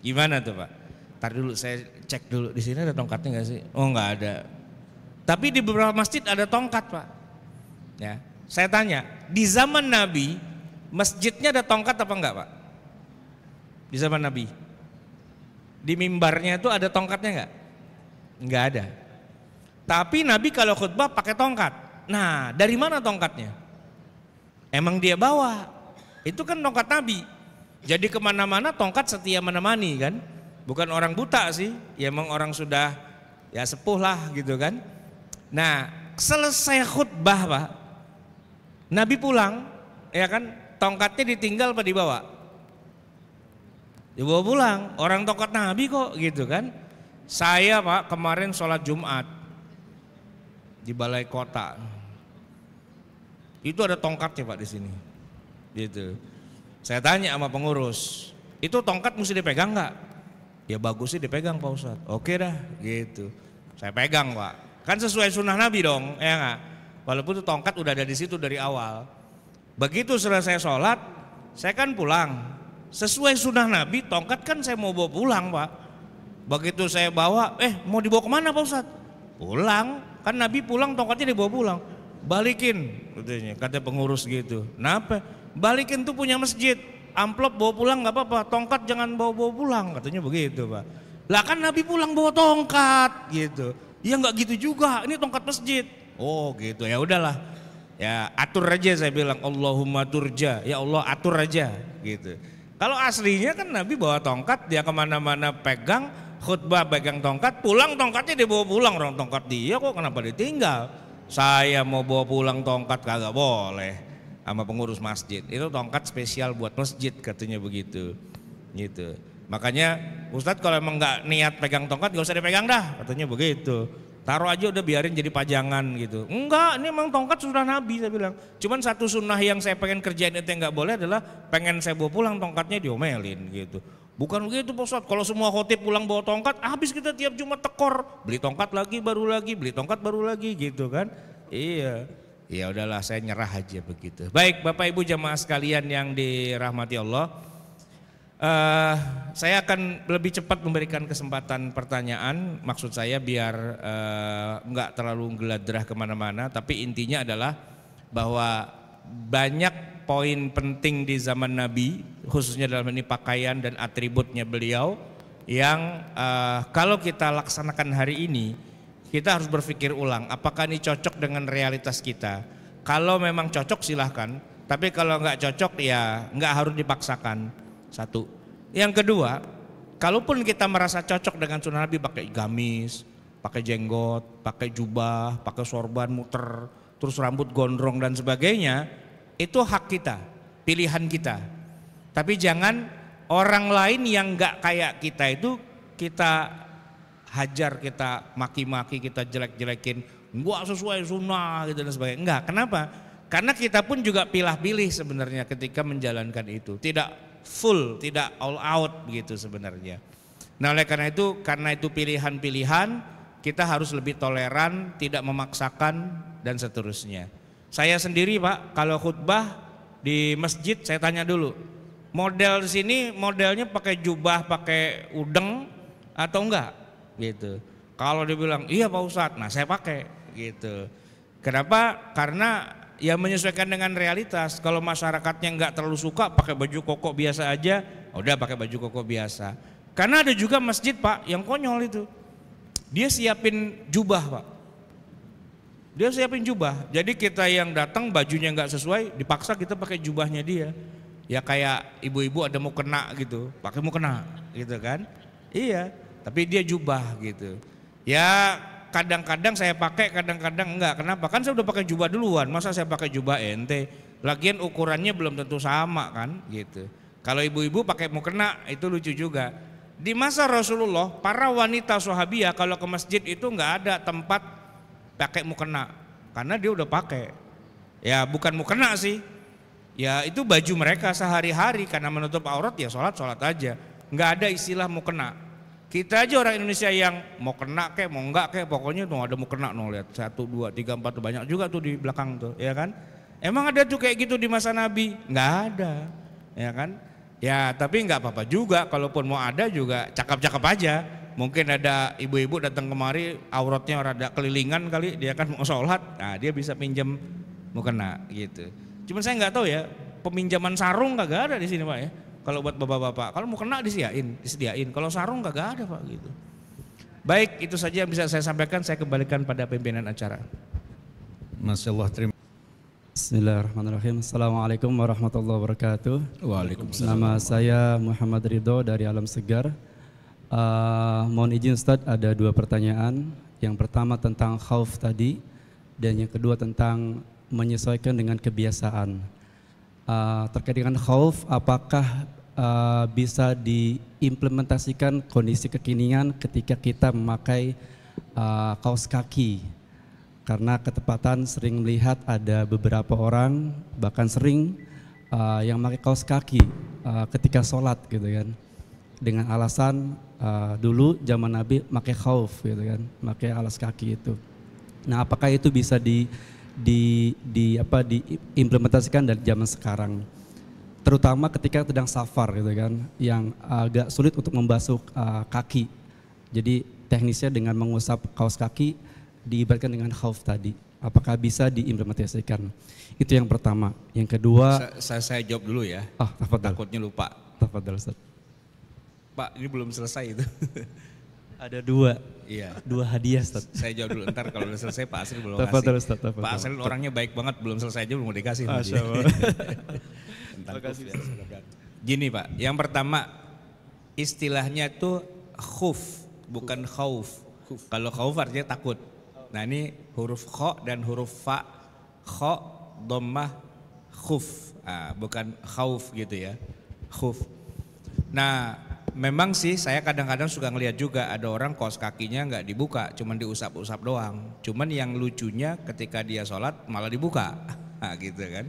Gimana tuh Pak? Ntar dulu saya cek dulu, di sini ada tongkatnya nggak sih? Oh nggak ada. Tapi di beberapa masjid ada tongkat Pak. Ya, saya tanya, di zaman Nabi masjidnya ada tongkat apa enggak Pak? Di zaman Nabi? Di mimbarnya itu ada tongkatnya enggak? Enggak ada. Tapi Nabi kalau khutbah pakai tongkat. Nah dari mana tongkatnya? Emang dia bawa. Itu kan tongkat Nabi. Jadi kemana-mana tongkat setia menemani kan. Bukan orang buta sih. Ya emang orang sudah ya sepuh lah gitu kan. Nah selesai khutbah Pak, Nabi pulang ya kan, tongkatnya ditinggal apa dibawa? Dibawa pulang, orang tongkat Nabi kok gitu kan. Saya Pak kemarin sholat Jumat di balai kota, itu ada tongkatnya Pak di sini, gitu. Saya tanya sama pengurus, itu tongkat mesti dipegang nggak? Ya bagus sih dipegang Pak Ustadz. Oke dah, gitu. Saya pegang Pak, kan sesuai sunnah Nabi dong, ya nggak? Walaupun itu tongkat udah ada di situ dari awal. Begitu selesai sholat, saya kan pulang. Sesuai sunnah Nabi, tongkat kan saya mau bawa pulang Pak. Begitu saya bawa, mau dibawa kemana Pak Ustadz? Pulang, kan Nabi pulang tongkatnya dibawa pulang. Balikin, katanya, kata pengurus gitu. Kenapa? Balikin tuh punya masjid, amplop bawa pulang nggak apa-apa, tongkat jangan bawa pulang, katanya begitu Pak. Lah kan Nabi pulang bawa tongkat gitu. Ya nggak gitu juga, ini tongkat masjid. Oh gitu, ya udahlah. Ya atur aja saya bilang, Allahumma turja, ya Allah atur aja gitu. Kalau aslinya kan Nabi bawa tongkat, dia kemana-mana pegang, khutbah pegang tongkat, pulang tongkatnya dia bawa pulang, orang tongkat dia kok kenapa ditinggal? Saya mau bawa pulang tongkat kagak boleh sama pengurus masjid. Itu tongkat spesial buat masjid katanya begitu. Gitu. Makanya Ustadz kalau emang nggak niat pegang tongkat gak usah dipegang dah, katanya begitu. Taruh aja udah biarin jadi pajangan gitu. Enggak, ini emang tongkat sunnah Nabi saya bilang. Cuman satu sunnah yang saya pengen kerjain itu yang nggak boleh adalah pengen saya bawa pulang tongkatnya diomelin gitu. Bukan begitu Pak Ustadz, kalau semua khotib pulang bawa tongkat, habis kita tiap Jumat tekor, beli tongkat lagi baru lagi, beli tongkat baru lagi gitu kan. Iya. Ya udahlah saya nyerah aja begitu. Baik Bapak Ibu jamaah sekalian yang dirahmati Allah. Eh, saya akan lebih cepat memberikan kesempatan pertanyaan, maksud saya biar nggak terlalu geladrah kemana-mana, tapi intinya adalah bahwa banyak poin penting di zaman Nabi, khususnya dalam ini pakaian dan atributnya beliau, yang kalau kita laksanakan hari ini, kita harus berpikir ulang, apakah ini cocok dengan realitas kita. Kalau memang cocok silahkan, tapi kalau nggak cocok ya nggak harus dipaksakan. Satu. Yang kedua, kalaupun kita merasa cocok dengan sunnah Nabi, pakai gamis, pakai jenggot, pakai jubah, pakai sorban muter, terus rambut gondrong dan sebagainya, itu hak kita, pilihan kita. Tapi jangan orang lain yang nggak kayak kita itu kita hajar, kita maki-maki, kita jelek-jelekin, nggak sesuai sunnah gitu dan sebagainya. Enggak, kenapa? Karena kita pun juga pilih-pilih sebenarnya ketika menjalankan itu, tidak full, tidak all out begitu sebenarnya. Nah oleh karena itu pilihan-pilihan, kita harus lebih toleran, tidak memaksakan dan seterusnya. Saya sendiri Pak, kalau khutbah di masjid saya tanya dulu, model di sini modelnya pakai jubah, pakai udeng atau enggak gitu. Kalau dia bilang iya Pak Ustadz, nah saya pakai gitu. Kenapa? Karena ya menyesuaikan dengan realitas. Kalau masyarakatnya nggak terlalu suka pakai baju koko biasa aja, udah pakai baju koko biasa. Karena ada juga masjid Pak yang konyol itu, dia siapin jubah Pak, dia siapin jubah. Jadi kita yang datang bajunya nggak sesuai, dipaksa kita pakai jubahnya dia. Ya kayak ibu-ibu ada mau kena gitu, pakai mau kena gitu kan? Iya, tapi dia jubah gitu. Ya kadang-kadang saya pakai, kadang-kadang enggak. Kenapa? Kan saya udah pakai jubah duluan, masa saya pakai jubah ente? Lagian ukurannya belum tentu sama kan gitu. Kalau ibu-ibu pakai mukena itu lucu juga. Di masa Rasulullah, para wanita sahabiah kalau ke masjid itu enggak ada tempat pakai mukena, karena dia udah pakai. Ya bukan mukena sih, ya itu baju mereka sehari-hari, karena menutup aurat ya sholat aja. Enggak ada istilah mukena. Kita aja orang Indonesia yang mau kena kek, mau enggak kek, pokoknya tuh ada mau kena, no lihat 1, 2, 3, 4 banyak juga tuh di belakang tuh, ya kan? Emang ada tuh kayak gitu di masa Nabi? Enggak ada, ya kan? Ya tapi enggak apa-apa juga, kalaupun mau ada juga cakep-cakep aja. Mungkin ada ibu-ibu datang kemari auratnya rada kelilingan kali, dia kan mau sholat, nah dia bisa pinjam mau kena gitu. Cuman saya nggak tahu ya, peminjaman sarung kagak ada di sini Pak ya. Kalau buat bapak-bapak, kalau mau kena disediain. Kalau sarung kagak ada Pak gitu. Baik, itu saja yang bisa saya sampaikan. Saya kembalikan pada pimpinan acara. Masya Allah, terima kasih. Bismillahirrahmanirrahim. Assalamualaikum warahmatullahi wabarakatuh. Waalaikumsalam. Nama saya Muhammad Ridho dari Alam Segar. Mohon izin Ustadz, ada 2 pertanyaan. Yang pertama tentang khauf tadi, dan yang kedua tentang menyesuaikan dengan kebiasaan. Terkait dengan khauf, apakah bisa diimplementasikan kondisi kekinian ketika kita memakai kaos kaki? Karena ketepatan sering melihat ada beberapa orang, bahkan sering yang memakai kaos kaki ketika sholat gitu kan, dengan alasan dulu zaman Nabi pakai khauf gitu kan, pakai alas kaki itu. Nah apakah itu bisa diimplementasikan dari zaman sekarang, terutama ketika sedang safar gitu kan, yang agak sulit untuk membasuh kaki. Jadi teknisnya dengan mengusap kaos kaki diibaratkan dengan khauf tadi. Apakah bisa diimplementasikan? Itu yang pertama. Yang kedua, Saya jawab dulu ya. Tafadhal. Takutnya lupa. Tafadhal Ustaz. Pak, ini belum selesai itu. Ada 2. Iya. 2 hadiah Ustaz. Saya jawab dulu, ntar kalau udah selesai Pak Asri belum Tafadhal kasih. Ustaz, tafadhal. Pak Asri orangnya baik banget, belum selesai aja belum mau dikasih. Masya Allah. Terima kasih. Gini Pak, yang pertama istilahnya itu khuf, bukan khauf. Kalau khauf artinya takut. Nah ini huruf kho dan huruf fa, kho, dhammah, khuf, bukan khauf gitu ya, khuf. Nah memang sih saya kadang-kadang suka ngelihat juga ada orang kaos kakinya nggak dibuka, cuman diusap-usap doang. Cuman yang lucunya ketika dia sholat malah dibuka, gitu kan.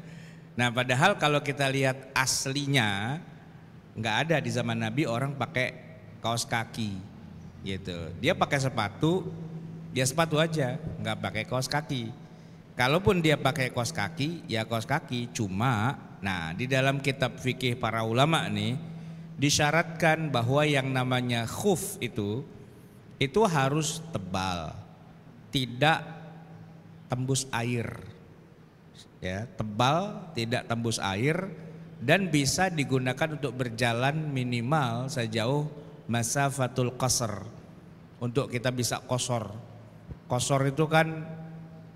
Nah padahal kalau kita lihat aslinya nggak ada di zaman Nabi orang pakai kaos kaki, gitu. Dia pakai sepatu. Dia sepatu aja, nggak pakai kaos kaki. Kalaupun dia pakai kaos kaki, ya kaos kaki. Cuma, nah di dalam kitab fikih para ulama nih, disyaratkan bahwa yang namanya khuf itu harus tebal, tidak tembus air. Ya, tebal, tidak tembus air dan bisa digunakan untuk berjalan minimal sejauh masafatul qasr. Untuk kita bisa qasar. Qasar itu kan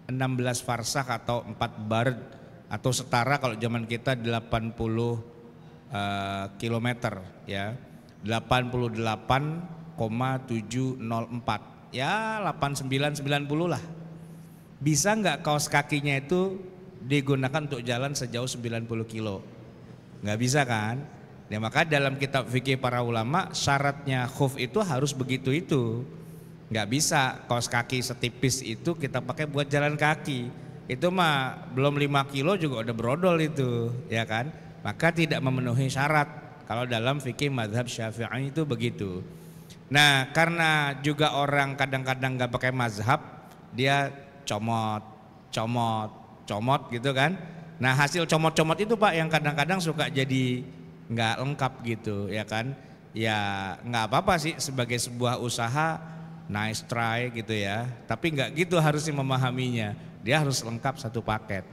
16 farsakh atau 4 bard atau setara kalau zaman kita 80 kilometer ya, 88,704 ya 8990 lah. Bisa nggak kaos kakinya itu digunakan untuk jalan sejauh 90 kilo? Nggak bisa kan? Ya, maka dalam kitab fikih para ulama syaratnya khuf itu harus begitu itu. Nggak bisa kaos kaki setipis itu kita pakai buat jalan kaki. Itu mah belum 5 kilo juga udah brodol itu, ya kan? Maka tidak memenuhi syarat. Kalau dalam fikih mazhab Syafi'i itu begitu. Nah, karena juga orang kadang-kadang nggak pakai mazhab, dia comot gitu kan. Nah, hasil comot-comot itu Pak yang kadang-kadang suka jadi nggak lengkap gitu, ya kan? Ya nggak apa-apa sih sebagai sebuah usaha, nice try gitu ya. Tapi nggak gitu harusnya memahaminya. Dia harus lengkap satu paket.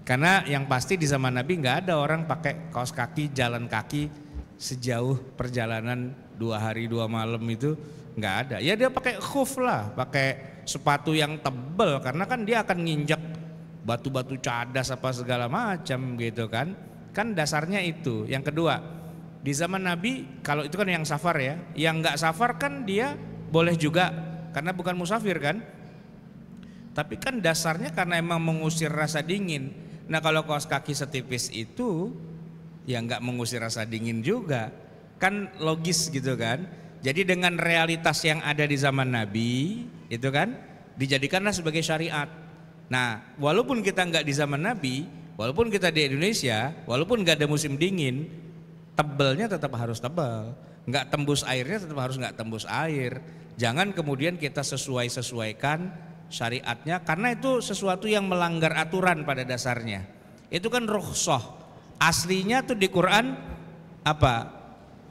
Karena yang pasti di zaman Nabi nggak ada orang pakai kaos kaki jalan kaki sejauh perjalanan 2 hari 2 malam itu nggak ada. Ya dia pakai khuf lah, pakai sepatu yang tebal karena kan dia akan nginjak batu-batu cadas apa segala macam gitu kan. Kan dasarnya itu. Yang kedua, di zaman Nabi kalau itu kan yang safar ya, yang nggak safar kan dia boleh juga karena bukan musafir kan. Tapi kan dasarnya karena emang mengusir rasa dingin. Nah kalau kaos kaki setipis itu ya nggak mengusir rasa dingin juga, kan logis gitu kan. Jadi dengan realitas yang ada di zaman Nabi itu kan dijadikanlah sebagai syariat. Nah walaupun kita nggak di zaman Nabi, walaupun kita di Indonesia, walaupun nggak ada musim dingin, tebelnya tetap harus tebal, nggak tembus airnya tetap harus nggak tembus air. Jangan kemudian kita sesuaikan syariatnya karena itu sesuatu yang melanggar aturan pada dasarnya. Itu kan rukhsah. Aslinya tuh di Quran apa?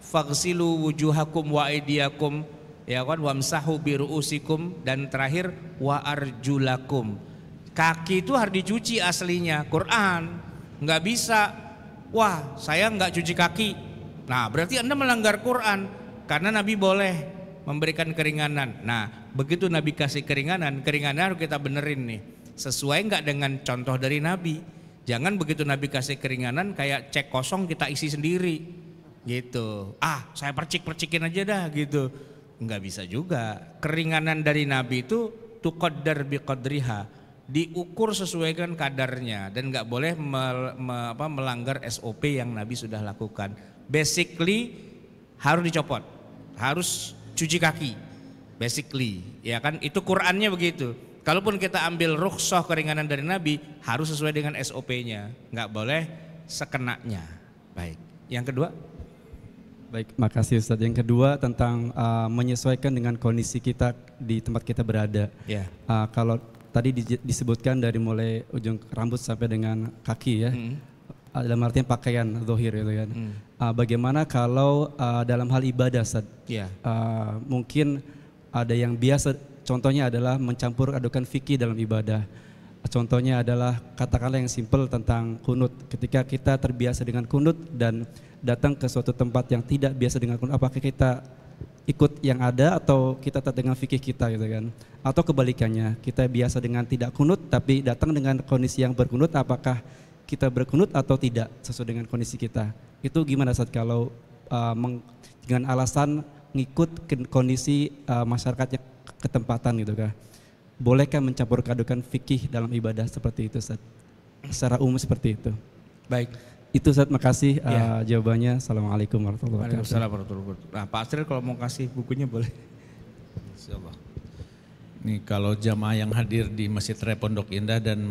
Faghsilu wujuhakum wa aydiyakum ya kan wamsahu biruusikum dan terakhir wa arjulakum. Kaki itu harus dicuci aslinya Quran. Nggak bisa wah saya nggak cuci kaki. Nah berarti Anda melanggar Quran karena Nabi boleh memberikan keringanan. Nah begitu Nabi kasih keringanan harus kita benerin nih. Sesuai nggak dengan contoh dari Nabi. Jangan begitu Nabi kasih keringanan kayak cek kosong kita isi sendiri gitu. Saya percikin aja dah gitu. Nggak bisa juga. Keringanan dari Nabi itu tuqaddar biqadriha, diukur sesuai dengan kadarnya dan nggak boleh melanggar SOP yang Nabi sudah lakukan. Basically harus dicopot, harus cuci kaki, basically, ya kan? Itu Qurannya begitu. Kalaupun kita ambil rukhsah keringanan dari Nabi, harus sesuai dengan SOP-nya, nggak boleh sekenanya. Baik. Yang kedua? Baik, makasih Ustadz. Yang kedua tentang menyesuaikan dengan kondisi kita di tempat kita berada. Ya. Kalau tadi disebutkan dari mulai ujung rambut sampai dengan kaki ya. Dalam artian pakaian zahir itu kan. Bagaimana kalau dalam hal ibadah Ustaz? Yeah. Mungkin ada yang biasa, contohnya adalah mencampur adukan fikih dalam ibadah. Contohnya adalah katakanlah yang simpel tentang kunut. Ketika kita terbiasa dengan kunut dan datang ke suatu tempat yang tidak biasa dengan kunut, apakah kita ikut yang ada atau kita tetap dengan fikih kita gitu kan? Atau kebalikannya, kita biasa dengan tidak kunut tapi datang dengan kondisi yang berkunut, apakah kita berkunut atau tidak sesuai dengan kondisi kita? Itu gimana Ustaz kalau dengan alasan ngikut kondisi masyarakatnya ketempatan gitu kah? Bolehkah mencampur adukan fikih dalam ibadah seperti itu Ustaz? Secara umum seperti itu. Baik. Itu Ustaz, makasih jawabannya. Assalamualaikum warahmatullahi wabarakatuh. Waalaikumsalam warahmatullahi wabarakatuh. Nah Pak Asril kalau mau kasih bukunya boleh. Insyaallah. Nih kalau jamaah yang hadir di Masjid Raya Pondok Indah dan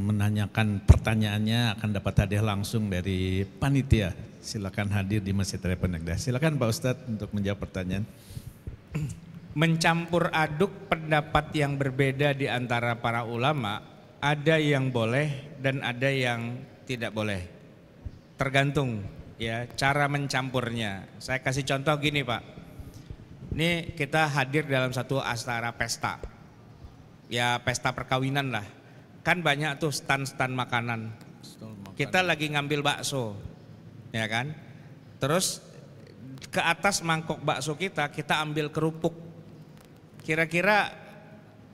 menanyakan pertanyaannya akan dapat hadiah langsung dari panitia. Silakan hadir di Masjid Raya Pondok Indah. Silakan Pak Ustadz untuk menjawab pertanyaan. Mencampur aduk pendapat yang berbeda di antara para ulama, ada yang boleh dan ada yang tidak boleh. Tergantung ya cara mencampurnya. Saya kasih contoh gini Pak. Ini kita hadir dalam satu acara pesta. Ya pesta perkawinan lah. Kan banyak tuh stand-stand makanan. Kita lagi ngambil bakso. Ya kan? Terus ke atas mangkok bakso kita ambil kerupuk. Kira-kira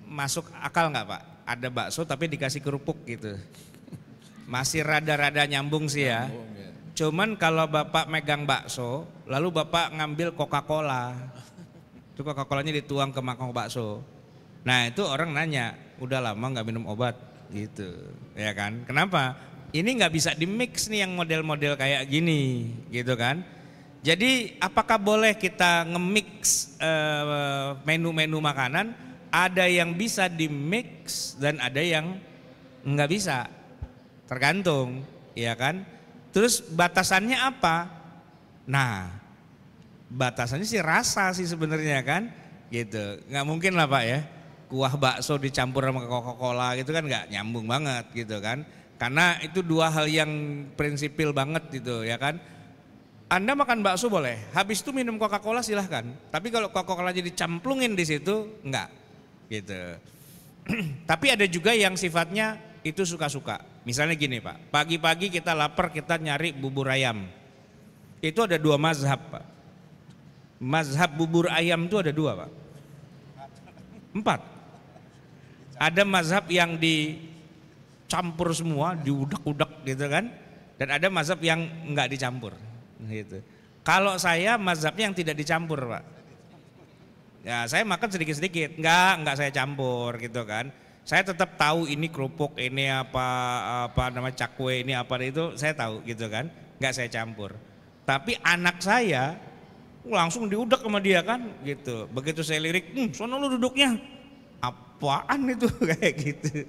masuk akal nggak Pak? Ada bakso tapi dikasih kerupuk gitu. Masih rada-rada nyambung sih ya. Cuman kalau Bapak megang bakso, lalu Bapak ngambil Coca-Cola, itu Coca-Colanya dituang ke mangkok bakso. Nah itu orang nanya, udah lama nggak minum obat gitu, ya kan? Kenapa? Ini nggak bisa di mix nih yang model-model kayak gini, gitu kan? Jadi apakah boleh kita nge-mix menu-menu makanan? Ada yang bisa di mix dan ada yang nggak bisa, tergantung, ya kan? Terus batasannya apa? Nah, batasannya sih rasa sih sebenarnya kan, gitu. Nggak mungkin lah Pak ya, kuah bakso dicampur sama Coca-Cola gitu kan nggak nyambung banget gitu kan. Karena itu dua hal yang prinsipil banget gitu ya kan. Anda makan bakso boleh, habis itu minum Coca-Cola silahkan. Tapi kalau Coca-Cola jadi dicamplungin di situ enggak, gitu. Tapi ada juga yang sifatnya itu suka-suka. Misalnya gini Pak, pagi-pagi kita lapar kita nyari bubur ayam. Itu ada dua mazhab Pak. Mazhab bubur ayam itu ada dua Pak. 4. Ada mazhab yang dicampur semua, diudak-udak gitu kan. Dan ada mazhab yang enggak dicampur gitu. Kalau saya mazhabnya yang tidak dicampur Pak. Ya saya makan sedikit-sedikit, enggak saya campur gitu kan. Saya tetap tahu ini kerupuk, ini apa nama cakwe, ini apa itu saya tahu gitu kan. Enggak saya campur. Tapi anak saya langsung diudak sama dia kan gitu. Begitu saya lirik, sono lu duduknya. Apaan itu kayak gitu.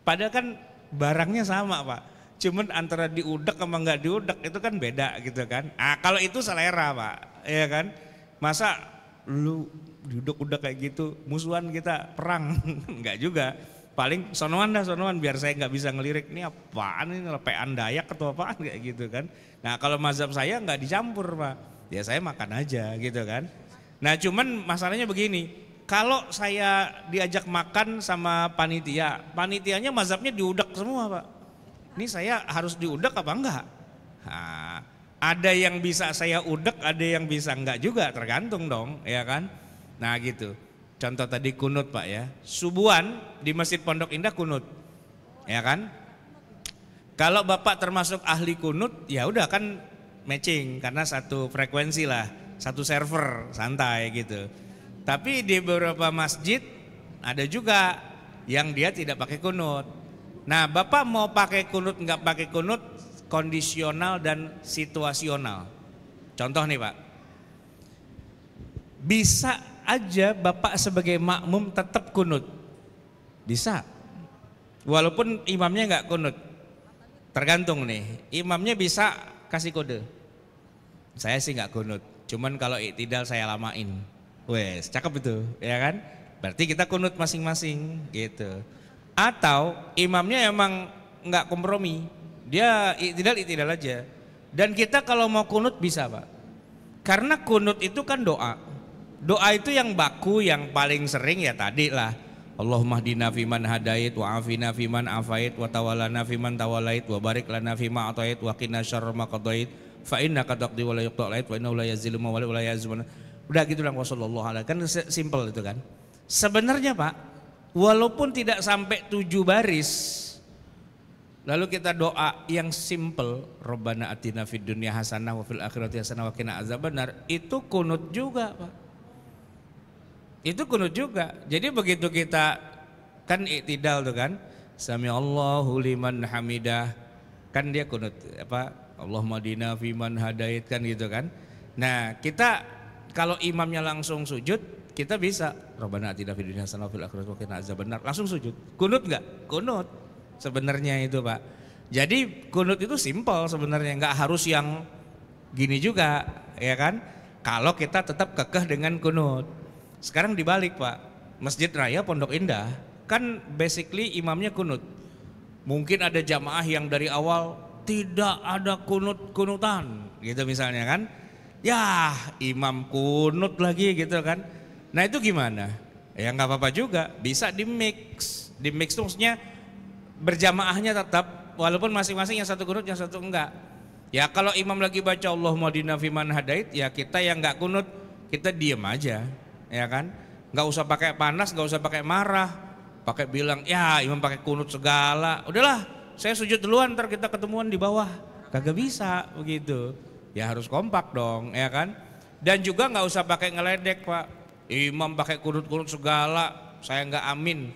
Padahal kan barangnya sama Pak. Cuman antara diudak sama nggak diudak itu kan beda gitu kan. Ah kalau itu selera Pak, ya kan. Masa lu diudak-udak kayak gitu, musuhan kita perang, nggak juga. Paling sonoan biar saya nggak bisa ngelirik ini apaan ini lepean Dayak atau apaan kayak gitu kan. Nah kalau mazhab saya nggak dicampur Pak, ya saya makan aja gitu kan. Nah cuman masalahnya begini, kalau saya diajak makan sama panitianya mazhabnya diudak semua Pak. Ini saya harus diudak apa enggak? Nah, ada yang bisa saya udak, ada yang bisa enggak juga, tergantung dong, ya kan? Nah gitu. Contoh tadi kunut Pak ya. Subuhan di Masjid Pondok Indah kunut. Ya kan? Kalau Bapak termasuk ahli kunut, ya udah kan matching karena satu frekuensi lah, satu server, santai gitu. Tapi di beberapa masjid ada juga yang dia tidak pakai kunut. Nah Bapak mau pakai kunut nggak pakai kunut, kondisional dan situasional. Contoh nih Pak, bisa aja Bapak sebagai makmum tetap kunut, bisa, walaupun imamnya nggak kunut. Tergantung nih, imamnya bisa kasih kode. Saya sih nggak kunut, cuman kalau iktidal saya lamain. Wes, cakep itu, ya kan? Berarti kita kunut masing-masing, gitu. Atau imamnya emang nggak kompromi, dia iktidal aja. Dan kita kalau mau kunut bisa Pak, karena kunut itu kan doa. Doa itu yang baku, yang paling sering ya tadi lah. Allahumma hdina fiman hadait, wa afina fiman afait, wa tawallana fiman tawallait, wa barik lana fima atait, wa qina syarra ma qadait, fa innaka taqdi wa la yuqda alait, wa innahu la yazillu man wala la yazillu. Udah gitu lah sallallahu alaihi, kan simple itu kan. Sebenarnya Pak, walaupun tidak sampai 7 baris, lalu kita doa yang simple, Rabbana atina fid dunya hasanah wa fil akhirati hasanah wa qina azabannar, itu kunut juga Pak. Itu kunut juga. Jadi begitu kita kan iktidal tuh kan, sami Allahu liman hamidah, kan dia kunut apa, Allahumma hdina fiman hadait kan gitu kan. Nah kita kalau imamnya langsung sujud, kita bisa Rabbana atina fid dunya hasanah wa fil akhirati wa qina azabannar, langsung sujud. Kunut enggak? Kunut sebenarnya itu Pak. Jadi kunut itu simpel sebenarnya, enggak harus yang gini juga, ya kan? Kalau kita tetap kekeh dengan kunut. Sekarang dibalik Pak, Masjid Raya Pondok Indah kan basically imamnya kunut. Mungkin ada jamaah yang dari awal tidak ada kunutan gitu misalnya kan. Ya imam kunut lagi gitu kan. Nah itu gimana? Ya nggak apa-apa juga, bisa di mix tuh maksudnya berjamaahnya tetap walaupun masing-masing yang satu kunut yang satu enggak. Ya kalau imam lagi baca Allahumma hadina fiman hadait, ya kita yang nggak kunut kita diem aja, ya kan? Nggak usah pakai panas, nggak usah pakai marah, pakai bilang ya imam pakai kunut segala. Udahlah, saya sujud duluan, ntar kita ketemuan di bawah. Kagak bisa begitu. Ya harus kompak dong, ya kan? Dan juga nggak usah pakai ngeledek Pak. Imam pakai kunut-kunut segala, saya nggak amin.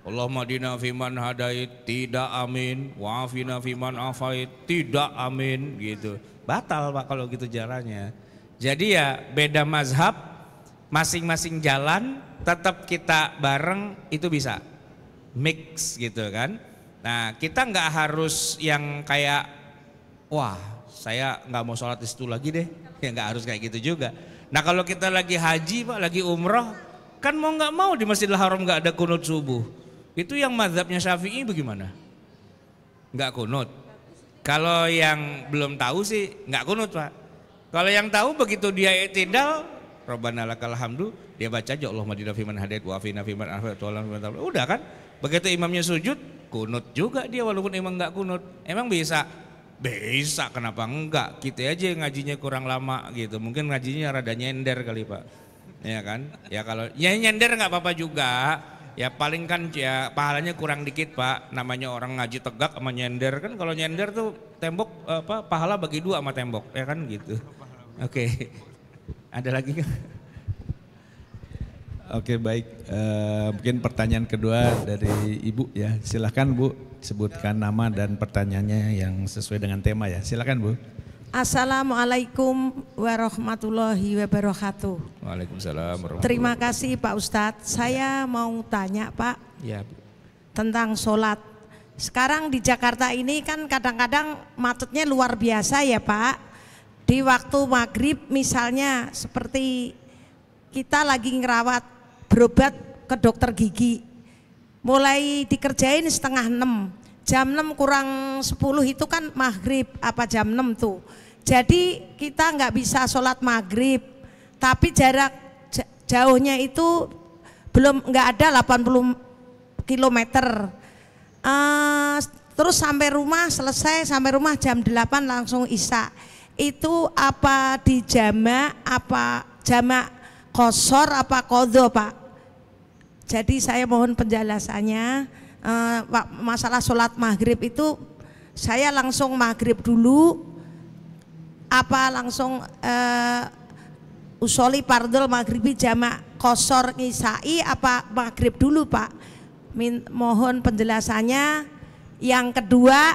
Allahumma hadina fiman hadait, tidak amin. Wa'afina fiman afait, tidak amin gitu. Batal Pak kalau gitu jalannya. Jadi ya beda mazhab, masing-masing jalan, tetap kita bareng itu bisa mix gitu kan. Nah kita nggak harus yang kayak wah saya nggak mau sholat di situ lagi deh, ya nggak harus kayak gitu juga. Nah kalau kita lagi haji Pak, lagi umroh, kan mau nggak mau di Masjidil Haram nggak ada kunut subuh. Itu yang mazhabnya Syafi'i bagaimana? Nggak kunut. Kalau yang belum tahu sih nggak kunut Pak. Kalau yang tahu begitu dia i'tidal, Rabbana lakal hamdu, dia baca aja Allahumma hadina fiman hadait wa afina fiman afait. Udah kan? Begitu imamnya sujud, kunut juga dia walaupun imam nggak kunut. Emang bisa? Bisa, kenapa enggak? Kita aja ngajinya kurang lama gitu. Mungkin ngajinya rada nyender kali Pak. Ya kan? Ya kalau ya nyender nggak apa-apa juga. Ya paling kan ya pahalanya kurang dikit Pak. Namanya orang ngaji tegak sama nyender kan. Kalau nyender tuh tembok apa pahala bagi dua sama tembok, ya kan gitu. Oke. Ada lagi nggak? Oke baik, mungkin pertanyaan kedua dari Ibu ya. Silahkan Bu, sebutkan nama dan pertanyaannya yang sesuai dengan tema ya. Silahkan Bu. Assalamualaikum warahmatullahi wabarakatuh. Waalaikumsalam warahmatullahi. Terima kasih Pak Ustadz. Saya mau tanya Pak Ya. tentang sholat. Sekarang di Jakarta ini kan kadang-kadang macetnya luar biasa ya Pak. Di waktu maghrib misalnya seperti kita lagi ngerawat berobat ke dokter gigi. Mulai dikerjain 5:30. Jam 6 kurang 10 itu kan maghrib apa jam 6 tuh. Jadi kita nggak bisa sholat maghrib. Tapi jarak jauhnya itu belum nggak ada 80 kilometer. Terus sampai rumah selesai sampai rumah jam 8 langsung isya. Itu apa dijamak apa jamak qashar apa qadha Pak? Jadi saya mohon penjelasannya. Masalah sholat maghrib itu saya langsung maghrib dulu apa langsung usoli fardhul maghribi jamak qashar ngisai apa maghrib dulu Pak? Mohon penjelasannya. Yang kedua,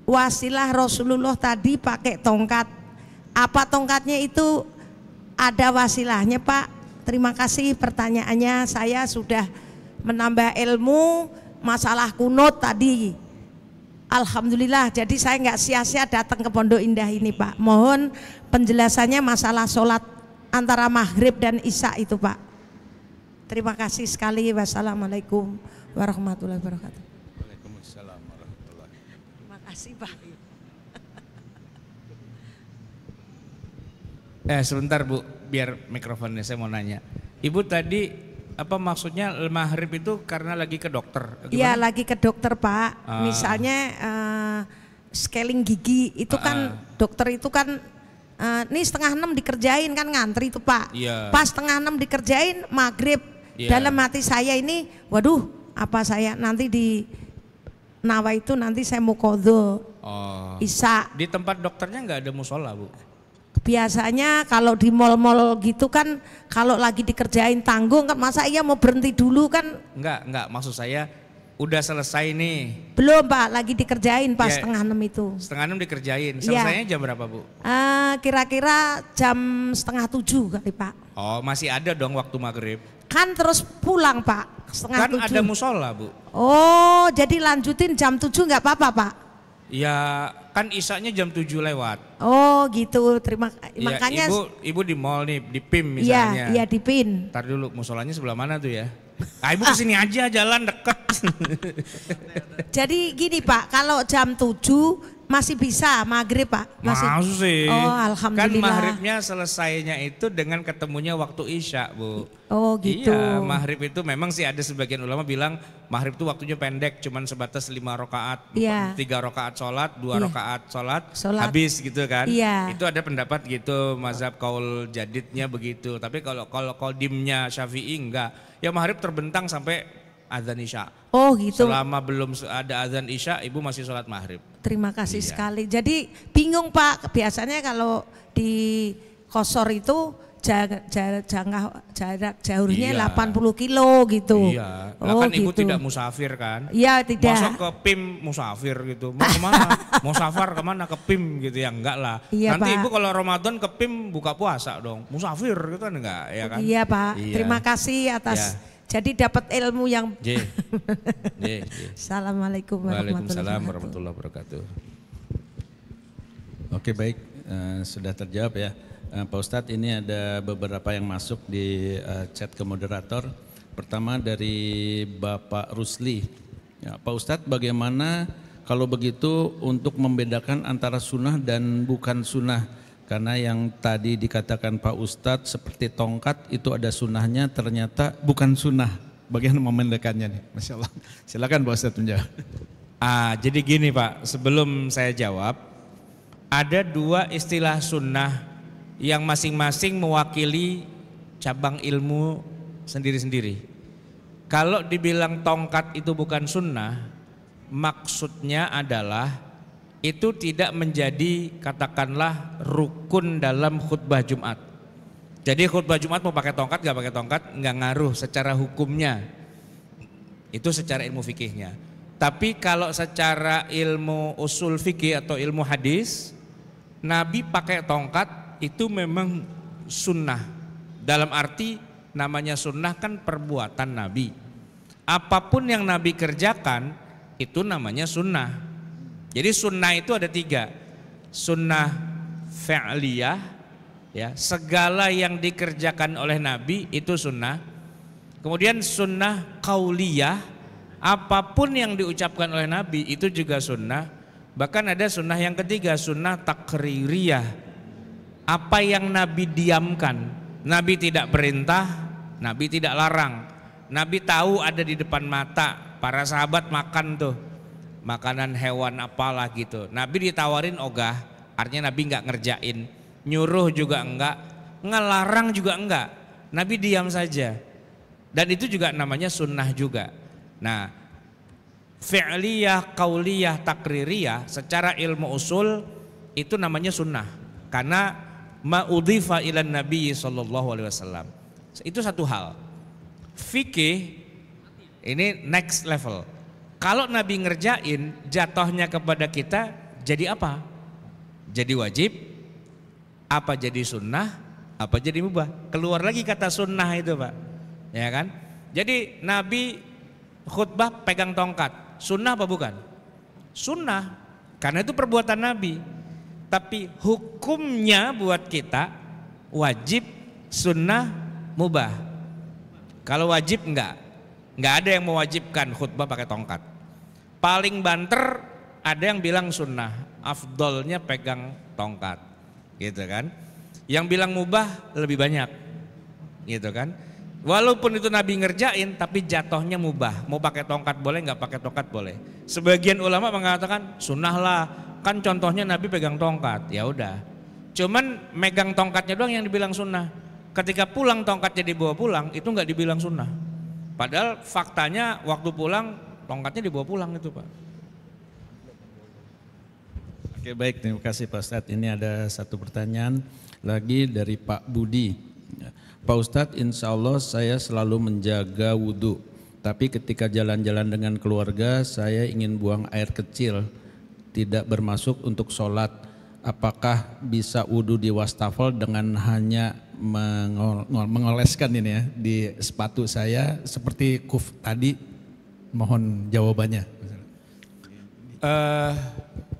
wasilah Rasulullah tadi pakai tongkat. Apa tongkatnya itu ada wasilahnya Pak? Terima kasih pertanyaannya. Saya sudah menambah ilmu masalah kunut tadi. Alhamdulillah, jadi saya nggak sia-sia datang ke Pondok Indah ini Pak. Mohon penjelasannya masalah sholat antara maghrib dan isya itu Pak. Terima kasih sekali. Wassalamualaikum warahmatullahi wabarakatuh. Waalaikumsalam warahmatullahi wabarakatuh. Terima kasih Pak. Sebentar Bu, biar mikrofonnya saya mau nanya. Ibu tadi apa maksudnya maghrib itu karena lagi ke dokter? Iya lagi ke dokter Pak. Misalnya scaling gigi itu kan dokter itu kan ini 5:30 dikerjain kan ngantri itu Pak. Iya. Pas 5:30 dikerjain maghrib. Iya. Dalam hati saya ini, waduh apa saya nanti di nawa itu nanti saya mau qadha isya. Di tempat dokternya nggak ada musola Bu? Biasanya kalau di mal-mal gitu kan kalau lagi dikerjain tanggung kan masa iya mau berhenti dulu kan? Enggak, maksud saya udah selesai nih. Belum Pak, lagi dikerjain pas Ya, 5:30 itu. 6:30 dikerjain, selesainya jam berapa Bu? Kira-kira jam 6:30 kali Pak. Oh masih ada dong waktu maghrib. Kan terus pulang Pak, 6:30. Kan ada musola Bu. Oh jadi lanjutin jam 7 nggak apa-apa Pak? Ya kan isanya jam 7 lewat. Oh gitu, Ya, makanya. ibu di mall nih, di PIM misalnya. Iya di PIN. Ntar dulu musolanya sebelah mana tuh ya? Ibu kesini aja jalan deket. Jadi gini Pak, kalau jam 7 masih bisa maghrib Pak? Masih. Oh Kan alhamdulillah. maghribnya selesainya itu dengan ketemunya waktu isya Bu. Oh gitu. Iya, maghrib itu memang sih ada sebagian ulama bilang maghrib itu waktunya pendek, cuman sebatas 5 rakaat, Iya. 3 rakaat sholat, 2 Iya. rakaat sholat, Sholat. habis gitu kan. Iya. Itu ada pendapat gitu, mazhab kaul jadidnya begitu. Tapi kalau qaudimnya Syafi'i enggak, ya maghrib terbentang sampai azan isya. Oh gitu. Selama belum ada azan isya, ibu masih sholat maghrib. Terima kasih Iya. sekali. Jadi bingung Pak, biasanya kalau di Qashar itu jarak jauhnya Iya. 80 kilo gitu. Iya, lah Oh kan ibu gitu. tidak musafir kan? Iya tidak. Masa ke PIM musafir gitu, mau kemana? Mau safar kemana ke PIM gitu ya, enggak lah. Iya, Nanti Pak. ibu kalau Ramadan ke PIM buka puasa dong, musafir gitu kan enggak ya kan? Iya Pak, Iya. terima kasih atas jadi dapat ilmu yang J. Assalamualaikum Waalaikumsalam warahmatullahi warahmatullahi wabarakatuh. Oke baik, sudah terjawab ya. Pak Ustadz, ini ada beberapa yang masuk di chat ke moderator. Pertama dari Bapak Rusli. Ya, Pak Ustadz, bagaimana kalau begitu untuk membedakan antara sunnah dan bukan sunnah? Karena yang tadi dikatakan Pak Ustadz seperti tongkat itu ada sunnahnya, ternyata bukan sunnah. Bagaimana membedakannya nih? Masya Allah. Silakan Pak Ustadz menjawab. Jadi gini Pak, sebelum saya jawab, ada 2 istilah sunnah yang masing-masing mewakili cabang ilmu sendiri-sendiri. Kalau dibilang tongkat itu bukan sunnah, maksudnya adalah itu tidak menjadi katakanlah rukun dalam khutbah Jumat. Jadi khutbah Jumat mau pakai tongkat gak pakai tongkat nggak ngaruh secara hukumnya. Itu secara ilmu fikihnya. Tapi kalau secara ilmu usul fikih atau ilmu hadis, Nabi pakai tongkat itu memang sunnah. Dalam arti namanya sunnah kan perbuatan Nabi. Apapun yang Nabi kerjakan itu namanya sunnah. Jadi sunnah itu ada 3. Sunnah fi'liyah, ya, segala yang dikerjakan oleh Nabi itu sunnah. Kemudian sunnah qauliyah, apapun yang diucapkan oleh Nabi itu juga sunnah. Bahkan ada sunnah yang ketiga, sunnah takririyah. Apa yang Nabi diamkan, Nabi tidak perintah, Nabi tidak larang. Nabi tahu ada di depan mata, para sahabat makan tuh makanan hewan apalah gitu. Nabi ditawarin ogah, artinya Nabi nggak ngerjain, nyuruh juga enggak, ngelarang juga enggak. Nabi diam saja. Dan itu juga namanya sunnah juga. Nah, fi'liyah, qauliyah, takririyah secara ilmu usul itu namanya sunnah. Karena ma'udhifa ilan Nabi sallallahu alaihi wasallam. Itu satu hal. Fikih ini next level. Kalau Nabi ngerjain, jatuhnya kepada kita jadi apa? Jadi wajib, apa jadi sunnah, apa jadi mubah. Keluar lagi kata sunnah itu Pak, ya kan? Jadi Nabi khutbah pegang tongkat, sunnah apa bukan? Sunnah, karena itu perbuatan Nabi. Tapi hukumnya buat kita wajib, sunnah, mubah. Kalau wajib enggak ada yang mewajibkan khutbah pakai tongkat. Paling banter ada yang bilang sunnah, afdolnya pegang tongkat, gitu kan? Yang bilang mubah lebih banyak, gitu kan? Walaupun itu Nabi ngerjain, tapi jatuhnya mubah. Mau pakai tongkat boleh, nggak pakai tongkat boleh. Sebagian ulama mengatakan sunnah lah, kan contohnya Nabi pegang tongkat, ya udah. Cuman megang tongkatnya doang yang dibilang sunnah. Ketika pulang tongkatnya dibawa pulang, itu nggak dibilang sunnah. Padahal faktanya waktu pulang tongkatnya dibawa pulang itu Pak. Oke baik, terima kasih Pak Ustadz. Ini ada satu pertanyaan lagi dari Pak Budi. Pak Ustadz, insya Allah saya selalu menjaga wudhu. Tapi ketika jalan-jalan dengan keluarga saya ingin buang air kecil, tidak bermasuk untuk sholat. Apakah bisa wudhu di wastafel dengan hanya mengoleskan ini ya di sepatu saya seperti kuf tadi? Mohon jawabannya.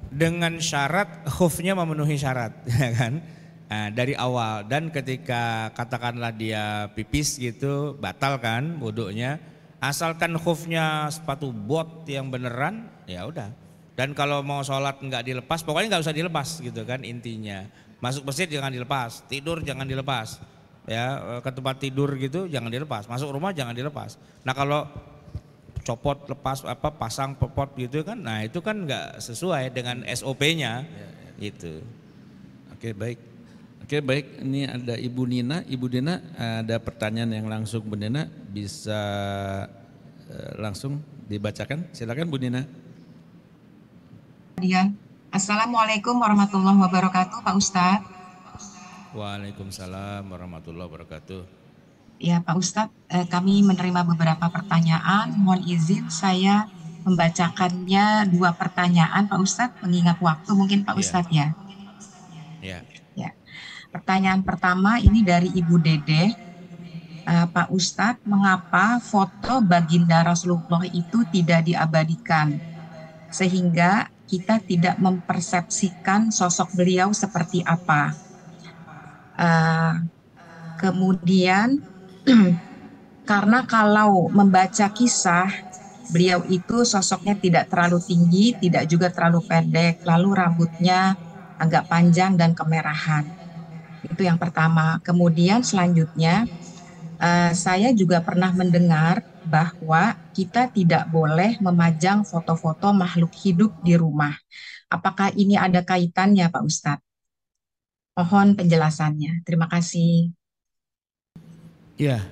Dengan syarat khufnya memenuhi syarat, ya kan? Dari awal, dan ketika katakanlah dia pipis gitu batal kan wudhunya, asalkan khufnya sepatu bot yang beneran, ya udah. Dan kalau mau sholat nggak dilepas, pokoknya nggak usah dilepas gitu kan intinya. Masuk masjid jangan dilepas, tidur jangan dilepas, ya ke tempat tidur gitu jangan dilepas, masuk rumah jangan dilepas. Nah kalau copot lepas apa pasang popot gitu kan, nah itu kan nggak sesuai dengan SOP-nya gitu. Oke baik. Oke baik, ini ada Ibu Nina. Ibu Nina ada pertanyaan yang langsung Bu Nina bisa langsung dibacakan. Silakan Bu Nina. Assalamualaikum warahmatullahi wabarakatuh, Pak Ustadz. Waalaikumsalam warahmatullahi wabarakatuh. Ya Pak Ustadz, kami menerima beberapa pertanyaan. Mohon izin saya membacakannya 2 pertanyaan Pak Ustadz, mengingat waktu mungkin Pak Ustadz ya. Ya. Ya. Pertanyaan pertama ini dari Ibu Dede. Pak Ustadz, mengapa foto baginda Rasulullah itu tidak diabadikan? Sehingga kita tidak mempersepsikan sosok beliau seperti apa. Kemudian karena kalau membaca kisah, beliau itu sosoknya tidak terlalu tinggi, tidak juga terlalu pendek, lalu rambutnya agak panjang dan kemerahan. Itu yang pertama. Kemudian selanjutnya, saya juga pernah mendengar bahwa kita tidak boleh memajang foto-foto makhluk hidup di rumah. Apakah ini ada kaitannya Pak Ustadz? Mohon penjelasannya. Terima kasih. Ya,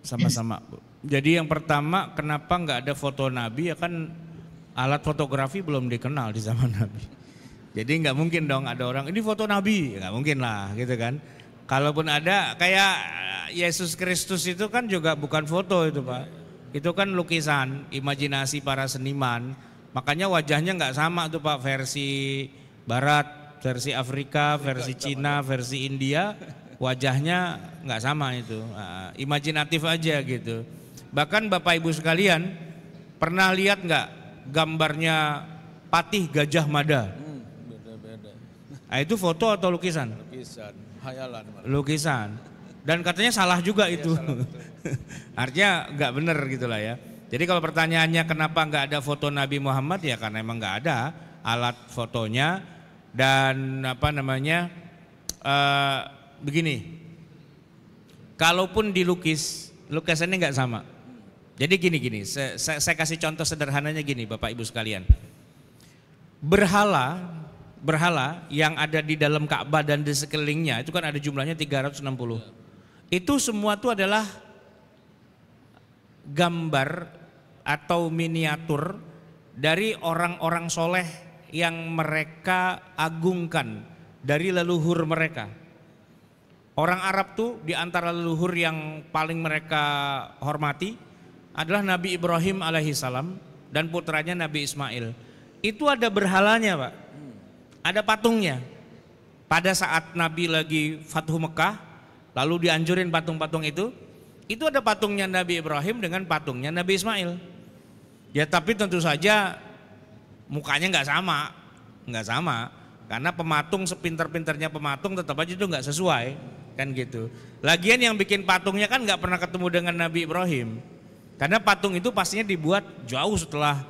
sama-sama. Jadi yang pertama, kenapa nggak ada foto Nabi? Ya kan alat fotografi belum dikenal di zaman Nabi. Jadi nggak mungkin dong ada orang ini foto Nabi, nggak mungkin lah, gitu kan? Kalaupun ada, kayak Yesus Kristus itu kan juga bukan foto itu Pak. Itu kan lukisan, imajinasi para seniman. Makanya wajahnya nggak sama tuh Pak, versi Barat, versi Afrika, versi Cina, versi India. Wajahnya nggak sama itu, imajinatif aja gitu. Bahkan Bapak Ibu sekalian pernah lihat nggak gambarnya Patih Gajah Mada? Beda-beda. Nah, itu foto atau lukisan? Lukisan, hayalan. Lukisan. Dan katanya salah juga itu. Salah, Artinya nggak bener gitulah ya. Jadi kalau pertanyaannya kenapa nggak ada foto Nabi Muhammad, ya karena emang nggak ada alat fotonya. Dan apa namanya, begini, kalaupun dilukis, lukisannya nggak sama. Jadi gini, saya kasih contoh sederhananya gini Bapak Ibu sekalian. Berhala yang ada di dalam Ka'bah dan di sekelilingnya itu kan ada jumlahnya 360. Itu semua itu adalah gambar atau miniatur dari orang-orang soleh yang mereka agungkan dari leluhur mereka. Orang Arab tuh di antara leluhur yang paling mereka hormati adalah Nabi Ibrahim alaihissalam dan putranya Nabi Ismail. Itu ada berhalanya Pak, ada patungnya. Pada saat Nabi lagi Fathu Mekah, lalu dianjurin patung-patung itu ada patungnya Nabi Ibrahim dengan patungnya Nabi Ismail. Ya tapi tentu saja mukanya nggak sama, karena pematung sepinter-pinternya pematung tetap aja itu nggak sesuai kan gitu. Lagian yang bikin patungnya kan nggak pernah ketemu dengan Nabi Ibrahim, karena patung itu pastinya dibuat jauh setelah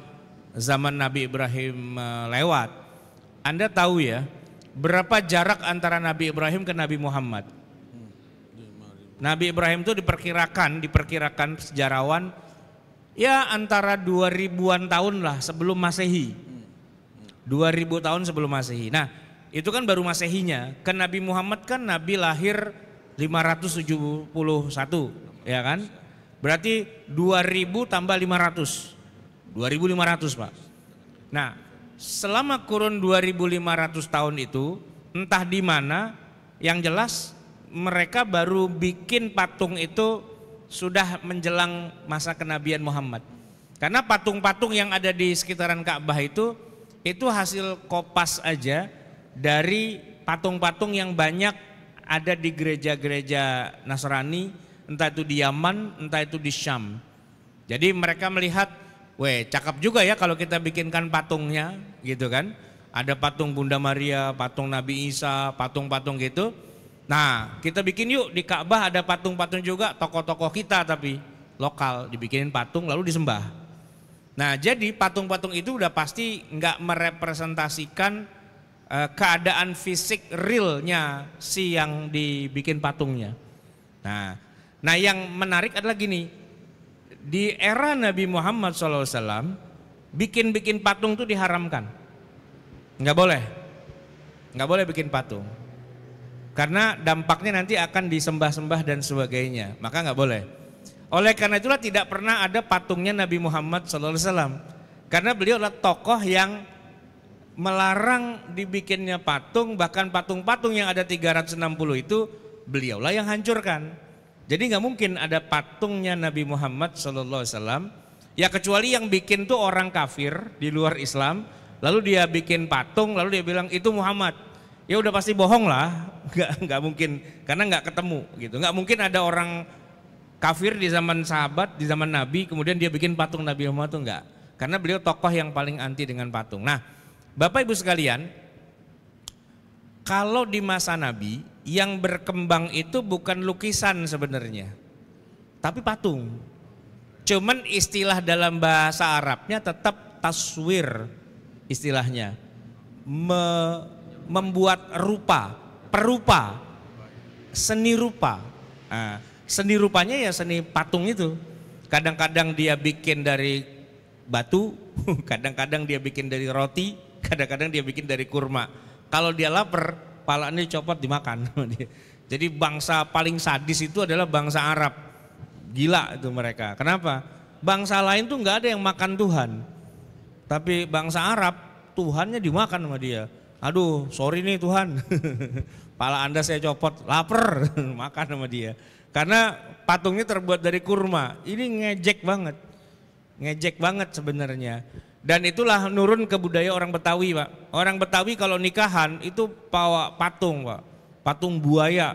zaman Nabi Ibrahim lewat. Anda tahu ya berapa jarak antara Nabi Ibrahim ke Nabi Muhammad? Nabi Ibrahim itu diperkirakan sejarawan ya antara 2000-an tahun lah sebelum Masehi. 2000 tahun sebelum Masehi. Nah, itu kan baru Masehinya. Kan Nabi Muhammad kan Nabi lahir 571, ya kan? Berarti 2000 tambah 500. 2500, Pak. Nah, selama kurun 2500 tahun itu entah di mana, yang jelas mereka baru bikin patung itu sudah menjelang masa kenabian Muhammad. Karena patung-patung yang ada di sekitaran Ka'bah itu hasil kopas aja dari patung-patung yang banyak ada di gereja-gereja Nasrani, entah itu di Yaman, entah itu di Syam. Jadi mereka melihat, weh cakep juga ya kalau kita bikinkan patungnya gitu kan. Ada patung Bunda Maria, patung Nabi Isa, patung-patung gitu. Nah, kita bikin yuk di Ka'bah ada patung-patung juga, tokoh-tokoh kita tapi lokal, dibikinin patung lalu disembah. Nah, jadi patung-patung itu udah pasti nggak merepresentasikan keadaan fisik realnya si yang dibikin patungnya. Nah, yang menarik adalah gini, di era Nabi Muhammad SAW bikin patung itu diharamkan, nggak boleh bikin patung, karena dampaknya nanti akan disembah-sembah dan sebagainya, maka nggak boleh. Oleh karena itulah tidak pernah ada patungnya Nabi Muhammad SAW, karena beliau adalah tokoh yang melarang dibikinnya patung, bahkan patung-patung yang ada 360 itu beliaulah yang hancurkan. Jadi nggak mungkin ada patungnya Nabi Muhammad SAW, ya kecuali yang bikin tuh orang kafir di luar Islam, lalu dia bikin patung, lalu dia bilang itu Muhammad. Ya udah pasti bohong lah, nggak mungkin, karena nggak ketemu gitu. Nggak mungkin ada orang kafir di zaman sahabat, di zaman Nabi, kemudian dia bikin patung Nabi Muhammad tuh enggak. Karena beliau tokoh yang paling anti dengan patung. Nah, Bapak Ibu sekalian, kalau di masa Nabi yang berkembang itu bukan lukisan sebenarnya, tapi patung. Cuman istilah dalam bahasa Arabnya tetap taswir istilahnya. Membuat rupa, perupa, seni rupa. Nah, seni rupanya ya seni patung itu. Kadang-kadang dia bikin dari batu, kadang-kadang dia bikin dari roti, kadang-kadang dia bikin dari kurma. Kalau dia lapar, palanya dicopot dimakan. Jadi bangsa paling sadis itu adalah bangsa Arab. Gila itu mereka. Kenapa? Bangsa lain tuh nggak ada yang makan Tuhan. Tapi bangsa Arab, Tuhannya dimakan sama dia. Aduh, sorry nih Tuhan. Pala Anda saya copot, lapar, makan sama dia. Karena patungnya terbuat dari kurma. Ini ngejek banget sebenarnya. Dan itulah nurun ke budaya orang Betawi, Pak. Orang Betawi kalau nikahan itu bawa patung, Pak. Patung buaya,